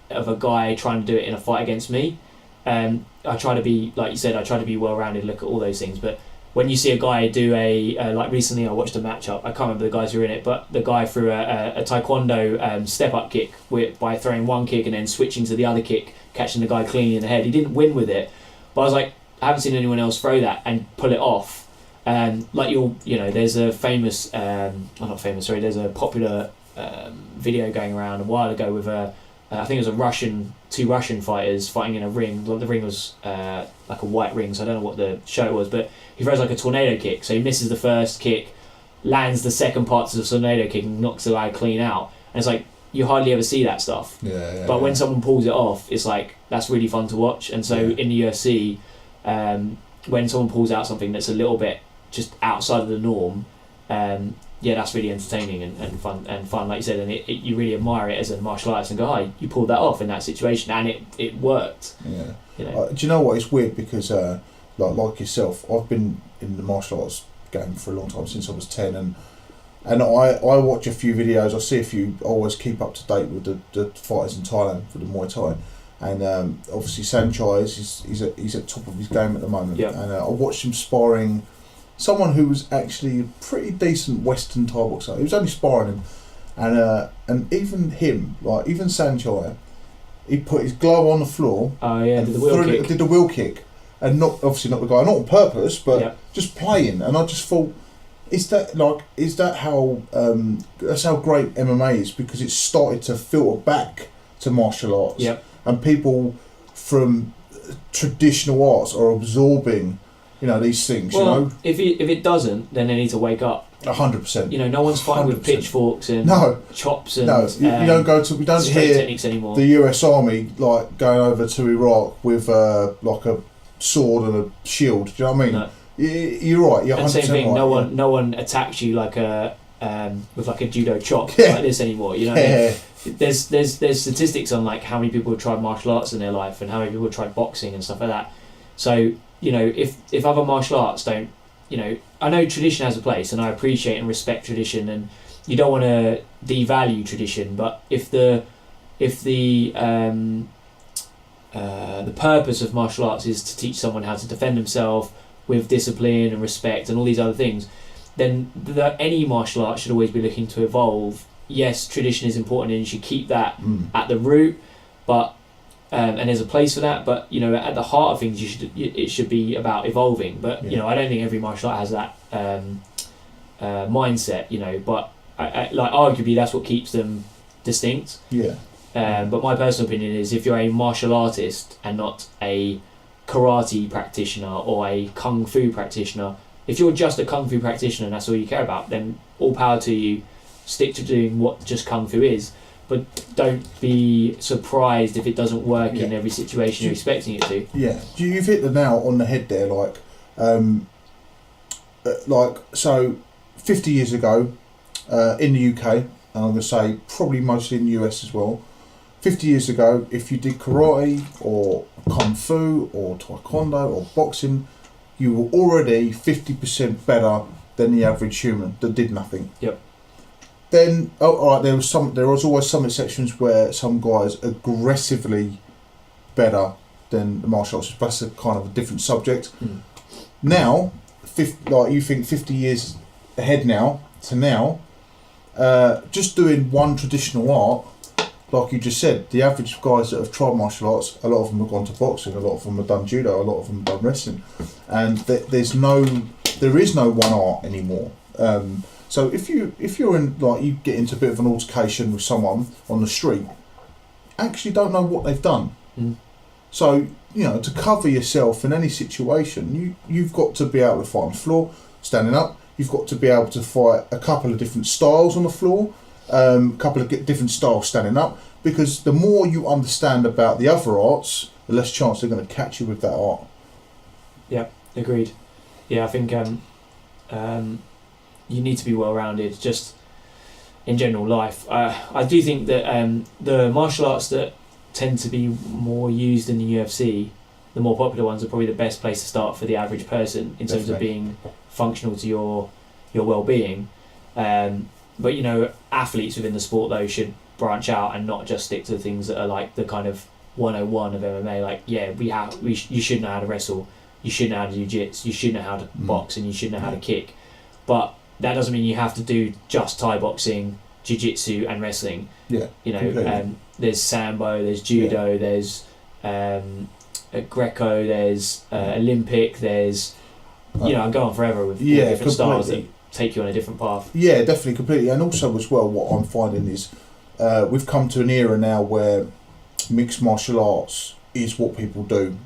of a guy trying to do it in a fight against me. I try to be, like you said, well-rounded, look at all those things. But when you see a guy do like recently I watched a matchup, I can't remember the guys who were in it, but the guy threw a taekwondo step-up kick by throwing one kick and then switching to the other kick, catching the guy cleanly in the head. He didn't win with it, but I was like, anyone else throw that and pull it off. Like there's a famous, not famous, sorry, there's a popular video going around a while ago with I think it was two Russian fighters fighting in a ring. The ring was like a white ring, so I don't know what the show was, but he throws like a tornado kick. So he misses the first kick, lands the second part of the tornado kick, and knocks the guy clean out. And it's like you hardly ever see that stuff. But when someone pulls it off, it's like that's really fun to watch. And so in the UFC, when someone pulls out something that's a little bit just outside of the norm, that's really entertaining and fun. Like you said, and you really admire it as a martial artist and go, "Oh, you pulled that off in that situation, and it worked." Yeah. You know? Do you know what? It's weird because, like yourself, I've been in the martial arts game for a long time, since I was 10, and I watch a few videos. I see a few. I always keep up to date with the fighters in Thailand for the Muay Thai, and obviously Sanchai he's at top of his game at the moment. Yep. And I watched him sparring someone who was actually a pretty decent Western Thai boxer. He was only sparring him, and even him, like even Sanchai, he put his glove on the floor. Oh yeah, did the wheel kick, and not the guy, not on purpose, but just playing. And I just thought, that's how great MMA is, because it's started to filter back to martial arts. Yep. And people from traditional arts are absorbing, these things. Well, if it doesn't, then they need to wake up. 100%. No one's fighting with pitchforks and chops and we don't hear techniques anymore. The US Army like going over to Iraq with like a sword and a shield. Do you know what I mean? No. You're right. You're 100% same thing. Right, no one attacks you like with like a judo chop like this anymore. You know. What I mean? There's statistics on like how many people have tried martial arts in their life and how many people have tried boxing and stuff like that. So if other martial arts don't, I know tradition has a place, and I appreciate and respect tradition, and you don't want to devalue tradition, but if the purpose of martial arts is to teach someone how to defend himself with discipline and respect and all these other things, then any martial art should always be looking to evolve. Yes, tradition is important and you should keep that at the root, but and there's a place for that, but at the heart of things it should be about evolving. But I don't think every martial art has that mindset, but I like arguably that's what keeps them distinct. But my personal opinion is, if you're a martial artist and not a karate practitioner or a kung fu practitioner, if you're just a kung fu practitioner and that's all you care about, then all power to you. Stick to doing what just kung fu is, but don't be surprised if it doesn't work in every situation you're expecting it to. Yeah, you've hit the nail on the head there. So 50 years ago in the UK, and I'm going to say probably mostly in the US as well, 50 years ago, if you did karate or kung fu or taekwondo or boxing, you were already 50% better than the average human that did nothing. Yep. Then, there was always some exceptions where some guys aggressively better than the martial arts. That's a kind of a different subject. Now, you think 50 years ahead now, just doing one traditional art, like you just said, the average guys that have tried martial arts, a lot of them have gone to boxing, a lot of them have done judo, a lot of them have done wrestling, and there is no one art anymore. So if you're in, like, you get into a bit of an altercation with someone on the street, actually don't know what they've done. So to cover yourself in any situation, you've got to be able to fight on the floor, standing up. You've got to be able to fight a couple of different styles on the floor, a couple of different styles standing up, because the more you understand about the other arts, the less chance they're going to catch you with that art. Yeah, agreed. Yeah, I think you need to be well-rounded just in general life. I do think that the martial arts that tend to be more used in the UFC, the more popular ones, are probably the best place to start for the average person in terms of being functional to your well-being. But athletes within the sport though should branch out and not just stick to the things that are like the kind of 101 of MMA. Like you should know how to wrestle, you should know how to do jiu-jitsu, you should know how to box, and you should know how to kick. But that doesn't mean you have to do just Thai boxing, jiu-jitsu and wrestling. Yeah. There's sambo, there's judo, there's Greco, there's Olympic, there's I go on forever with all different styles that take you on a different path. Yeah, definitely, completely. And also as well, what I'm finding is we've come to an era now where mixed martial arts is what people do.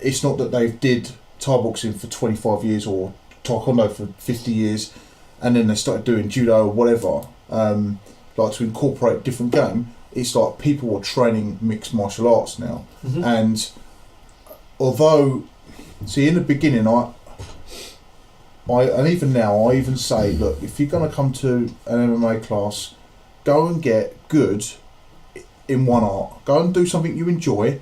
It's not that they've did Thai boxing for 25 years or Taekwondo for 50 years and then they started doing judo or whatever, like to incorporate different game. It's like people are training mixed martial arts now. Mm-hmm. And although, see, in the beginning, and even now, I even say, look, if you're going to come to an MMA class, go and get good in one art. Go and do something you enjoy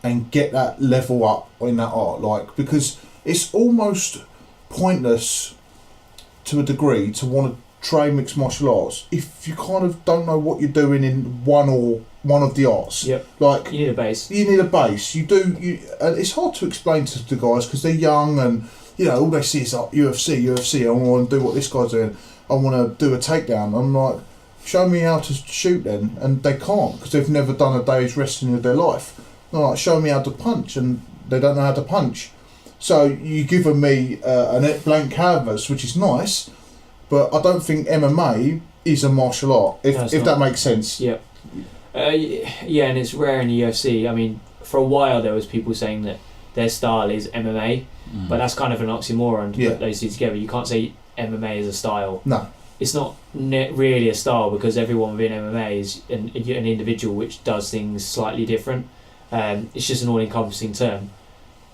and get that level up in that art. Like, because it's almost pointless to a degree to want to train mixed martial arts if you kind of don't know what you're doing in one of the arts. Yep. Like, you need a base. And it's hard to explain to the guys because they're young and all they see is like UFC. I want to do what this guy's doing. I want to do a takedown. I'm like, show me how to shoot then, and they can't because they've never done a day's wrestling of their life. They're like, show me how to punch, and they don't know how to punch. So you giving me a blank canvas, which is nice, but I don't think MMA is a martial art, if that makes sense. Yeah. And it's rare in the UFC. I mean, for a while there was people saying that their style is MMA, but that's kind of an oxymoron to put those two together. You can't say MMA is a style. No. It's not really a style because everyone within MMA is an individual which does things slightly different. It's just an all-encompassing term.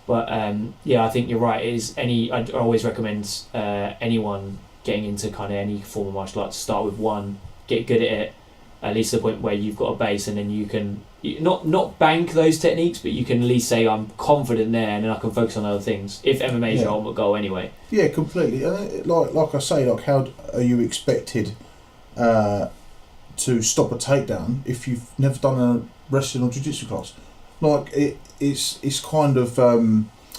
But I think you're right. I always recommend anyone getting into kind of any form of martial arts to start with one, get good at it, at least to the point where you've got a base, and then you can not bank those techniques, but you can at least say I'm confident there, and then I can focus on other things. If MMA is your ultimate goal, anyway. Yeah, completely. Like I say, like how are you expected to stop a takedown if you've never done a wrestling or jiu-jitsu class? Like it's kind of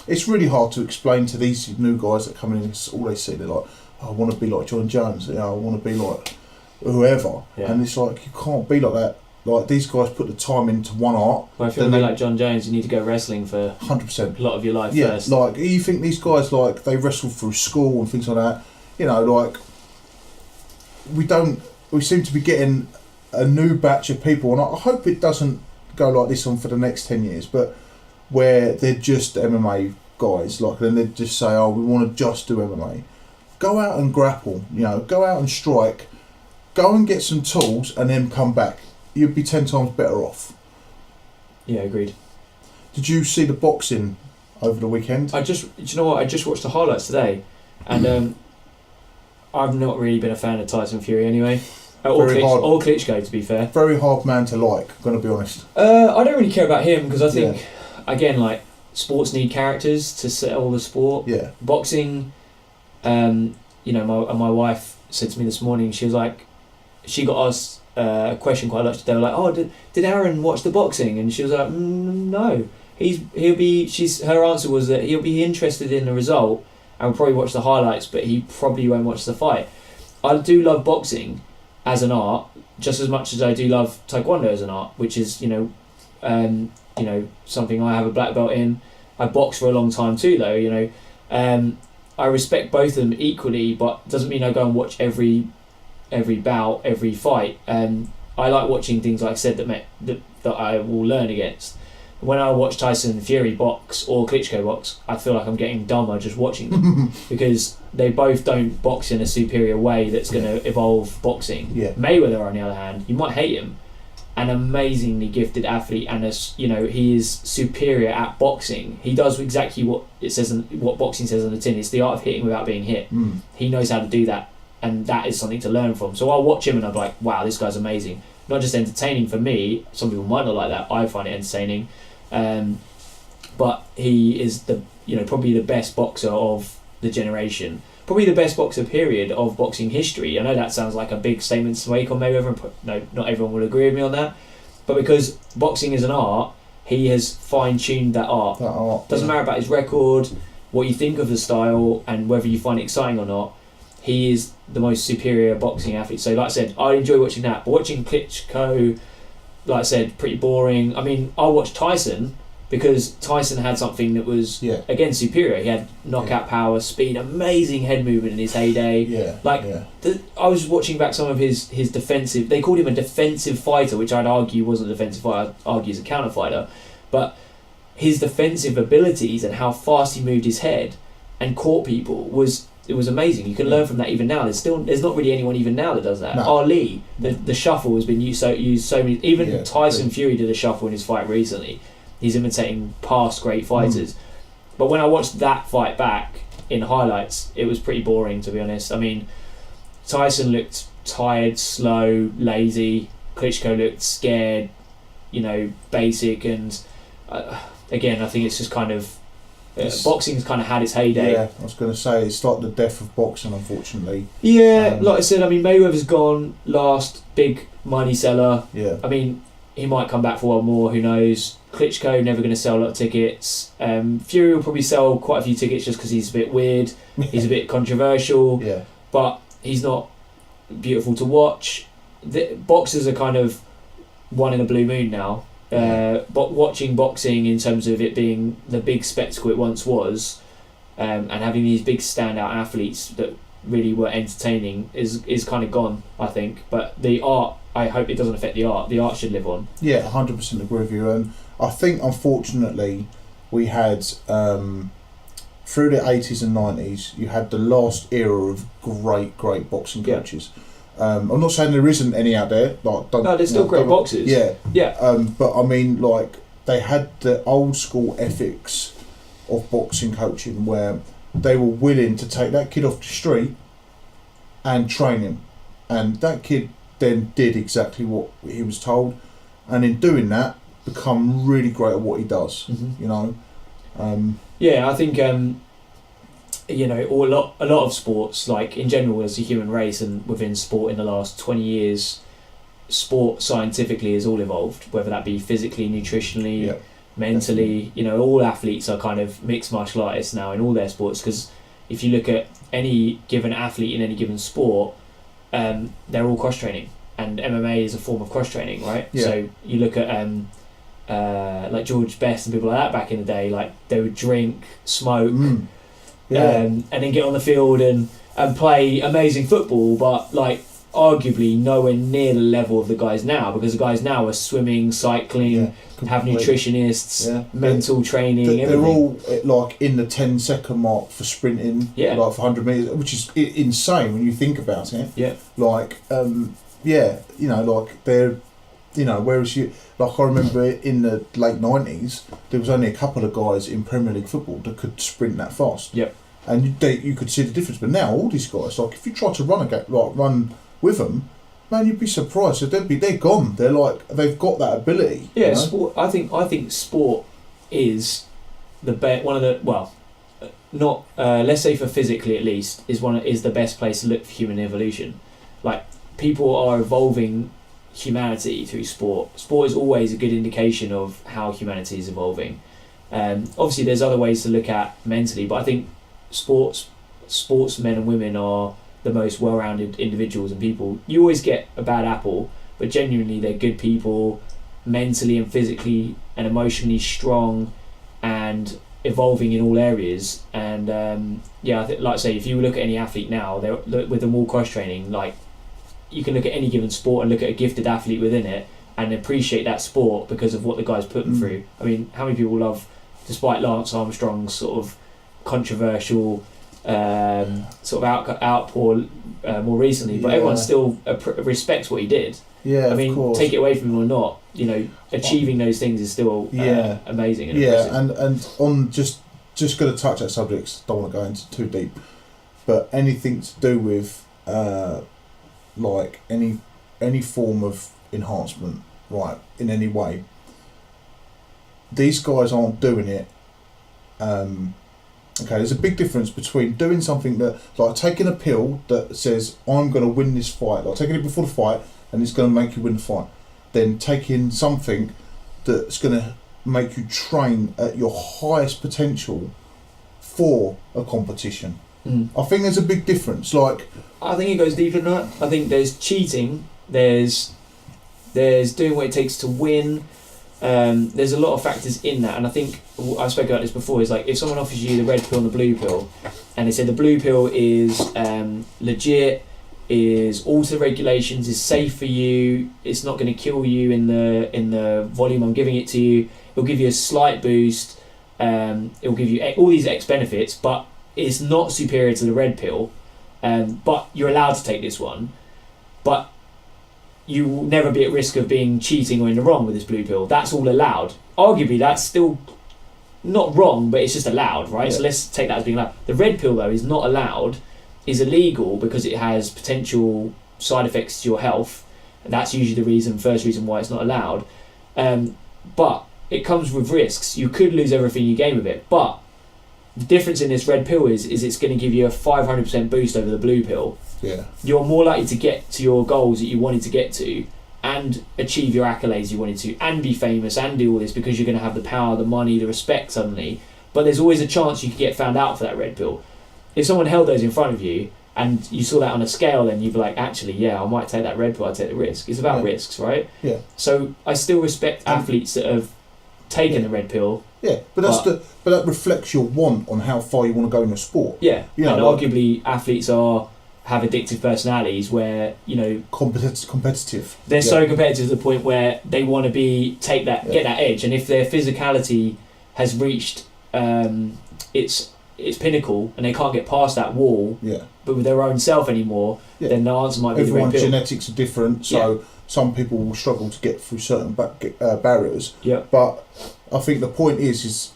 it's really hard to explain to these new guys that come in. It's all they see. They're like, I want to be like John Jones. I want to be like whoever. Yeah. And it's like you can't be like that. Like these guys put the time into one art. Well, if you want to be like John Jones, you need to go wrestling for 100% a lot of your life first. Like you think these guys like they wrestle through school and things like that. Like we seem to be getting a new batch of people, and I hope it doesn't go like this on for the next 10 years, but where they're just MMA guys, like then they just say, we want to just do MMA. Go out and grapple, go out and strike, go and get some tools and then come back. You'd be 10 times better off. Yeah, agreed. Did you see the boxing over the weekend? I just watched the highlights today, and I've not really been a fan of Tyson Fury anyway. Or Klitschko, to be fair. Very hard man to like, I'm going to be honest. I don't really care about him because I think, again, like, sports need characters to sell the sport. Yeah. Boxing, my wife said to me this morning, she was like, she got asked a question quite a lot. They were like, did Arron watch the boxing? And she was like, no. Her answer was that he'll be interested in the result and will probably watch the highlights, but he probably won't watch the fight. I do love boxing as an art just as much as I do love Taekwondo as an art, which is something I have a black belt in. I boxed for a long time too, though. I respect both of them equally, but doesn't mean I go and watch every bout, every fight. I like watching things, like I said, that I will learn against. When I watch Tyson Fury box or Klitschko box, I feel like I'm getting dumber just watching them because they both don't box in a superior way that's going to evolve boxing. Yeah. Mayweather, on the other hand, you might hate him, an amazingly gifted athlete, and he is superior at boxing. He does exactly what boxing says on the tin. It's the art of hitting without being hit. He knows how to do that, and that is something to learn from. So I'll watch him and I'm like, wow, this guy's amazing. Not just entertaining for me, some people might not like that, I find it entertaining, but he is probably the best boxer of the generation, probably the best boxer period of boxing history. I know that sounds like a big statement to make on Mayweather, no, not everyone will agree with me on that, but because boxing is an art, he has fine-tuned that art. Doesn't matter about his record, what you think of the style, and whether you find it exciting or not, he is the most superior boxing athlete. So like I said, I enjoy watching that, but watching Klitschko, like I said, pretty boring. I mean, I'll watch Tyson because Tyson had something that was again superior. He had knockout power, speed, amazing head movement in his heyday. I was watching back some of his defensive. They called him a defensive fighter, which I'd argue wasn't a defensive fighter. I'd argue he's a counter fighter, but his defensive abilities and how fast he moved his head and caught people was amazing. You can learn from that even now. There's not really anyone even now that does that. No. Ali, the shuffle has been used so many. Even Tyson Fury did a shuffle in his fight recently. He's imitating past great fighters. But when I watched that fight back in highlights, it was pretty boring, to be honest. I mean, Tyson looked tired, slow, lazy. Klitschko looked scared, basic. And again, I think it's just kind of boxing's kind of had its heyday. Yeah, I was going to say it's like the death of boxing, unfortunately. Yeah, like I said, I mean, Mayweather's gone, last big money seller. Yeah. I mean, he might come back for one more, who knows. Klitschko never going to sell a lot of tickets. Fury will probably sell quite a few tickets just because he's a bit weird. He's a bit controversial. Yeah. But he's not beautiful to watch. Boxers are kind of one in a blue moon now. But watching boxing in terms of it being the big spectacle it once was, and having these big standout athletes that really were entertaining is kind of gone, I think. But the art, I hope it doesn't affect the art. The art should live on. Yeah, 100% agree with you. And I think, unfortunately, we had through the 80s and 90s, you had the last era of great boxing coaches. I'm not saying there isn't any out there. No, there's still great boxers. Yeah. But I mean, like, they had the old school ethics of boxing coaching where they were willing to take that kid off the street and train him, and that kid then did exactly what he was told, and in doing that, become really great at what he does. Yeah, I think a lot of sports, like in general as a human race and within sport in the last 20 years, sport scientifically has all evolved, whether that be physically, nutritionally, mentally. All athletes are kind of mixed martial artists now in all their sports, because if you look at any given athlete in any given sport, they're all cross training, and MMA is a form of cross training, right? So you look at like George Best and people like that back in the day, like they would drink, smoke, and then get on the field and play amazing football, but like arguably nowhere near the level of the guys now, because the guys now are swimming, cycling, have nutritionists, mental training. They're all like in the 10-second mark for sprinting, like for 100 metres, which is insane when you think about it. Like, like they're, whereas I remember in the late 90s, there was only a couple of guys in Premier League football that could sprint that fast. And you could see the difference. But now all these guys, like if you try to run with them, man, you'd be surprised. So they're gone. They're like, they've got that ability. Yeah, sport. I think sport is the one of the not let's say for physically at least is the best place to look for human evolution. Like people are evolving humanity through sport. Sport is always a good indication of how humanity is evolving. Obviously, there's other ways to look at mentally, but I think sportsmen and women are the most well-rounded individuals and people. You always get a bad apple, but genuinely they're good people, mentally and physically and emotionally strong and evolving in all areas. And I think, like I say, if you look at any athlete now, with them all cross training, like you can look at any given sport and look at a gifted athlete within it and appreciate that sport because of what the guys put them through. I mean, how many people love, despite Lance Armstrong's sort of controversial sort of outpour more recently, but everyone still respects what he did. Yeah, I mean, of course. Take it away from him or not, achieving those things is still amazing and impressive. and on just going to touch that subject, don't want to go into too deep, but anything to do with like any form of enhancement, right, in any way, these guys aren't doing it. Okay, there's a big difference between doing something that, like taking a pill that says, I'm going to win this fight, like taking it before the fight and it's going to make you win the fight, then taking something that's going to make you train at your highest potential for a competition. I think there's a big difference. Like, I think it goes deeper than that. I think there's cheating, there's doing what it takes to win, there's a lot of factors in that, and I think I've spoken about this before. Is like if someone offers you the red pill and the blue pill, and they say the blue pill is legit, is all to the regulations, is safe for you, it's not going to kill you in the volume I'm giving it to you. It'll give you a slight boost. It'll give you all these X benefits, but it's not superior to the red pill. But you're allowed to take this one, but you will never be at risk of being cheating or in the wrong with this blue pill. That's all allowed. Arguably, that's still not wrong, but it's just allowed, right? Yeah. So let's take that as being allowed. The red pill, though, is not allowed, is illegal because it has potential side effects to your health. And that's usually the first reason why it's not allowed. But it comes with risks. You could lose everything you gain with it, but the difference in this red pill is it's going to give you a 500% boost over the blue pill. Yeah. You're more likely to get to your goals that you wanted to get to and achieve your accolades you wanted to and be famous and do all this because you're going to have the power, the money, the respect suddenly. But there's always a chance you could get found out for that red pill. If someone held those in front of you and you saw that on a scale, then you'd be like, actually, yeah, I might take that red pill, I'd take the risk. It's about risks, right? Yeah. So I still respect athletes that have taken the red pill. Yeah, but that reflects your want on how far you want to go in your sport. Yeah, and arguably athletes have addictive personalities where, competitive. They're so competitive to the point where they want to get that edge, and if their physicality has reached its pinnacle and they can't get past that wall, but with their own self anymore, then the answer might be everyone's the red pill. Genetics are different, so some people will struggle to get through certain barriers. Yeah. But I think the point is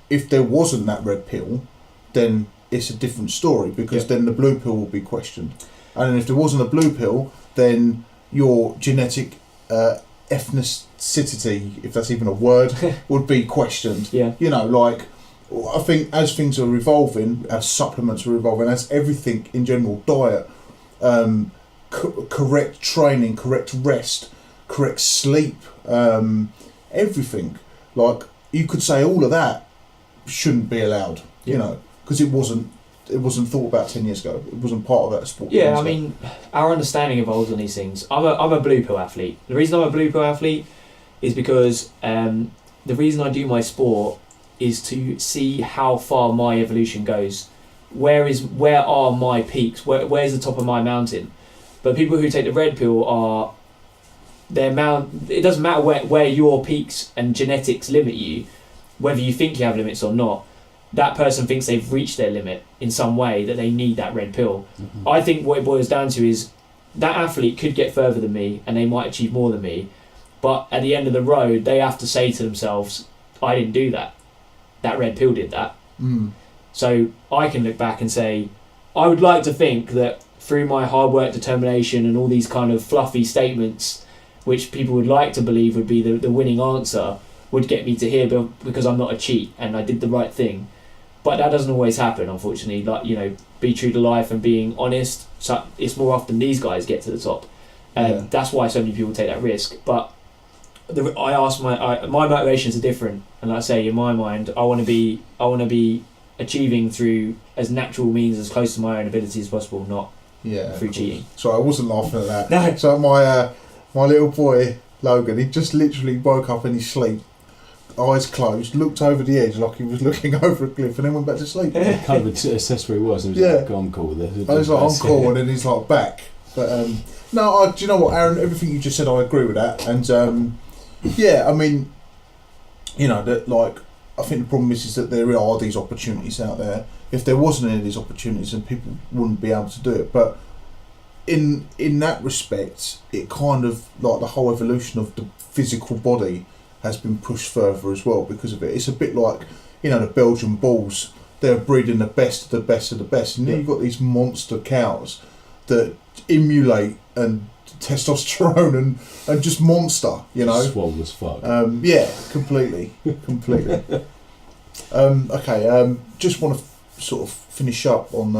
if there wasn't that red pill, then it's a different story because then the blue pill will be questioned, and then if there wasn't a blue pill, then your genetic ethnicity, if that's even a word, would be questioned. Yeah. I think as things are evolving, as supplements are evolving, as everything in general, diet, correct training, correct rest, correct sleep, everything. Like you could say all of that shouldn't be allowed, because it wasn't thought about 10 years ago. It wasn't part of that sport. Yeah, I mean, our understanding evolves on these things. I'm a blue pill athlete. The reason I'm a blue pill athlete is because the reason I do my sport is to see how far my evolution goes. Where are my peaks? Where's the top of my mountain? But people who take the red pill are it doesn't matter where your peaks and genetics limit you, whether you think you have limits or not. That person thinks they've reached their limit in some way that they need that red pill. Mm-hmm. I think what it boils down to is that athlete could get further than me and they might achieve more than me, but at the end of the road they have to say to themselves, I didn't do that. That red pill did that. Mm. So I can look back and say, I would like to think that through my hard work, determination and all these kind of fluffy statements which people would like to believe would be the winning answer, would get me to here because I'm not a cheat and I did the right thing. But that doesn't always happen, unfortunately. Like, be true to life and being honest. So it's more often these guys get to the top. That's why so many people take that risk. But my motivations are different. And like I say, in my mind, I want to be achieving through as natural means, as close to my own ability as possible, not through cheating. So I wasn't laughing at that. No. So my little boy Logan, he just literally woke up in his sleep, eyes closed, looked over the edge like he was looking over a cliff, and then went back to sleep. Kind of assessed where he was, and he was like, I'm cool with it. I was like, I'm cool, and then he's like, back. But do you know what, Arron? Everything you just said, I agree with that. And I mean, I think the problem is that there are these opportunities out there. If there wasn't any of these opportunities, then people wouldn't be able to do it. But in that respect, it kind of, like, the whole evolution of the physical body has been pushed further as well because of it. It's a bit like, the Belgian bulls. They're breeding the best of the best of the best, and then you've got these monster cows that emulate and testosterone and just monster, Swole as fuck. Completely. Just want to sort of finish up on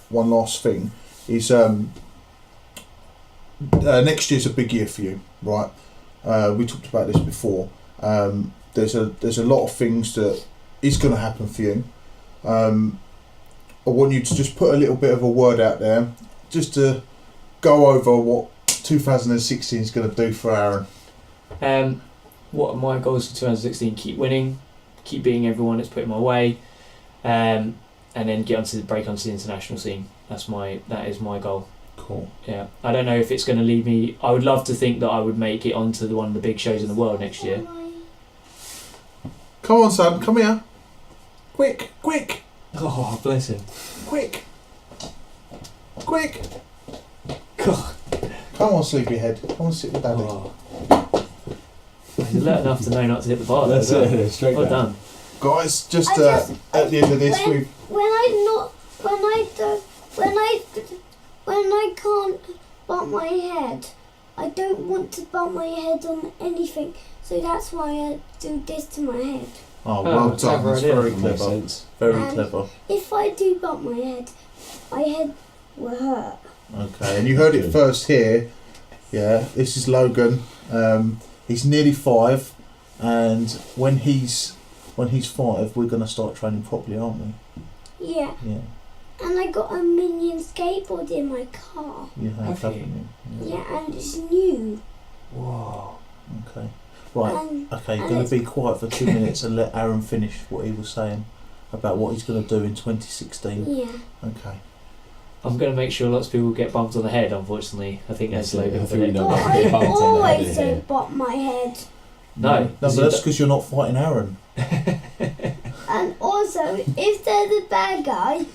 one last thing. Is next year's a big year for you, right? We talked about this before. There's a lot of things that is going to happen for you. I want you to just put a little bit of a word out there, just to go over what 2016 is going to do for Arron. what are my goals for 2016? Keep winning, keep beating everyone that's put in my way, and then break onto the international scene. That is my goal. Cool. Yeah, I don't know if it's going to lead me. I would love to think that I would make it onto one of the big shows in the world next year. Come on, son, come here. Quick. Oh, bless him. Quick. God. Come on, sleepyhead. Come on, sit with daddy. Oh. He's alert enough to know not to hit the bar. That's it. Straight well down. done. Guys, at the end of this, when I can't bump my head, I don't want to bump my head on anything, so that's why I do this to my head. Oh, well done. That's very clever. Very clever. If I do bump my head will hurt. Okay, and you heard it first here. Yeah, this is Logan. He's nearly 5, and when he's 5, we're gonna start training properly, aren't we? Yeah. Yeah. And I got a minion skateboard in my car. You have, haven't you? Yeah, and it's new. Whoa. Okay. Right. Okay, you're going to be quiet for 2 minutes and let Arron finish what he was saying about what he's going to do in 2016. Yeah. Okay. I'm going to make sure lots of people get bumped on the head, unfortunately. I think that's Logan. I always don't bump my head. No, but that's because you're not fighting Arron. And also, if there's a bad guy,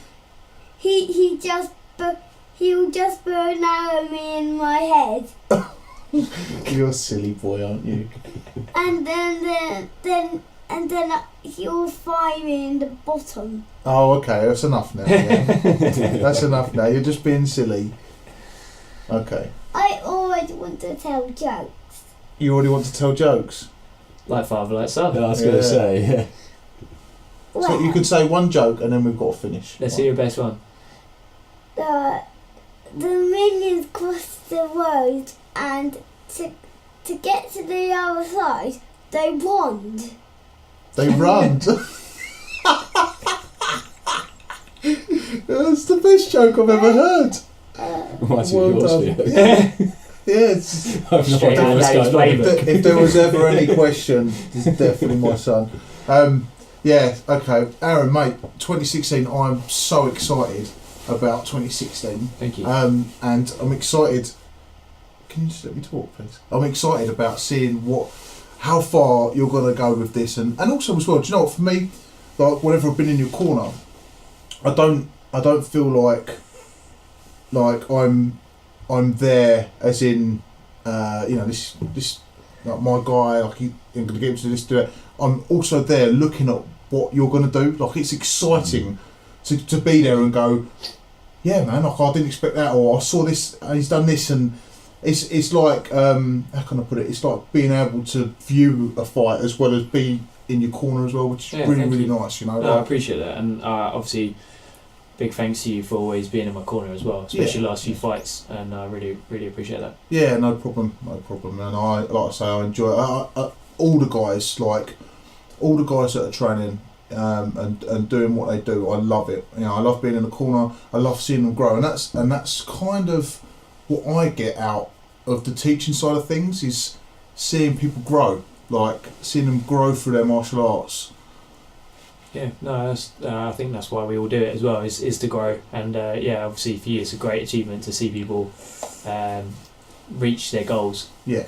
he'll just throw an arrow me in my head. You're a silly boy, aren't you? And then he'll fire me in the bottom. Oh, okay, that's enough now. Yeah. That's enough now. You're just being silly. Okay. I always want to tell jokes. You already want to tell jokes? Like father, like son. I was going to say, yeah. So you could say one joke and then we've got to finish. Let's hear your best one. The minions cross the road, and to get to the other side, they run. They run. That's the best joke I've ever heard. Well done. Yeah, if there was ever any question, this is definitely my son. Yeah, okay. Arron, mate, 2016, I'm so excited about 2016. Thank you. And I'm excited. Can you just let me talk, please? I'm excited about seeing how far you're going to go with this, and also as well. Do you know what? For me, like whenever I've been in your corner, I don't feel like I'm there as in this like my guy, like I'm going to get him to this, do it. I'm also there looking at what you're going to do. Like it's exciting to be there and go, yeah, man. Like I didn't expect that, or I saw this and he's done this, and it's like how can I put it? It's like being able to view a fight as well as be in your corner as well, which is really nice. You know, I appreciate that, and obviously, big thanks to you for always being in my corner as well, especially last few fights, and I really appreciate that. Yeah, no problem. And I enjoy it. All the guys that are training and doing what they do, I love it. You know, I love being in the corner. I love seeing them grow, and that's kind of what I get out of the teaching side of things, is seeing people grow, like seeing them grow through their martial arts. Yeah, no, I think that's why we all do it as well, is to grow, and obviously for you it's a great achievement to see people reach their goals. Yeah.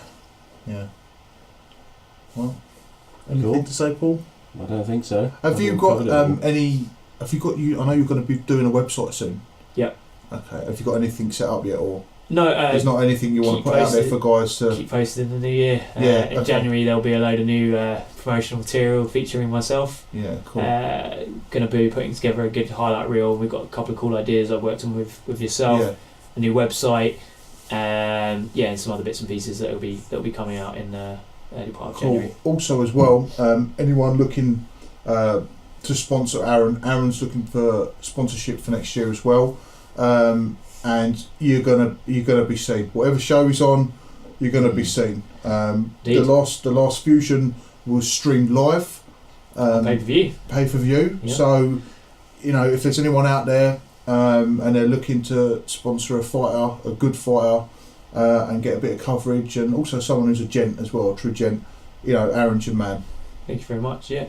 Well, anything to say, Paul? I don't think so. Have you got any? Have you got you? I know you're going to be doing a website soon. Yep. Okay. Have you got anything set up yet, or? No, there's not anything you want to put out there for guys to keep posted in the new year. In January there'll be a load of new promotional material featuring myself. Yeah, cool. Going to be putting together a good highlight reel. We've got a couple of cool ideas I've worked on with yourself. Yeah. A new website, and some other bits and pieces that'll be coming out in early part of January. Also, as well, anyone looking to sponsor Arron, Arron's looking for sponsorship for next year as well. And you're gonna be seen. Whatever show he's on, you're gonna be seen. The last Fusion was streamed live. Pay per view. Yeah. So, if there's anyone out there and they're looking to sponsor a fighter, a good fighter, and get a bit of coverage, and also someone who's a gent as well, a true gent, Arron's your man. Thank you very much. Yeah,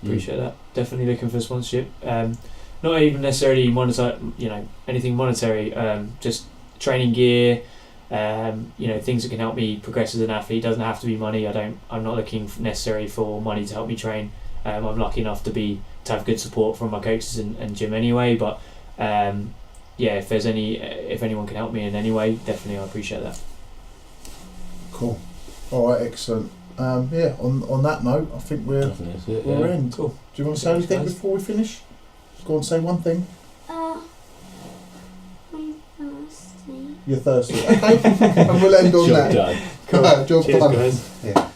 appreciate that. Definitely looking for sponsorship. Not even necessarily monetary, anything monetary. Just training gear. Things that can help me progress as an athlete. It doesn't have to be money. I'm not looking necessarily for money to help me train. I'm lucky enough to have good support from my coaches and gym anyway. But if anyone can help me in any way, definitely I appreciate that. Cool. All right, excellent. On that note, I think we're in. Cool. Do you want to say anything before we finish? Just go on, say one thing. I'm thirsty. You're thirsty. Okay. And we'll end on that. Job done. Cool. Job Cheers, done. guys. Yeah.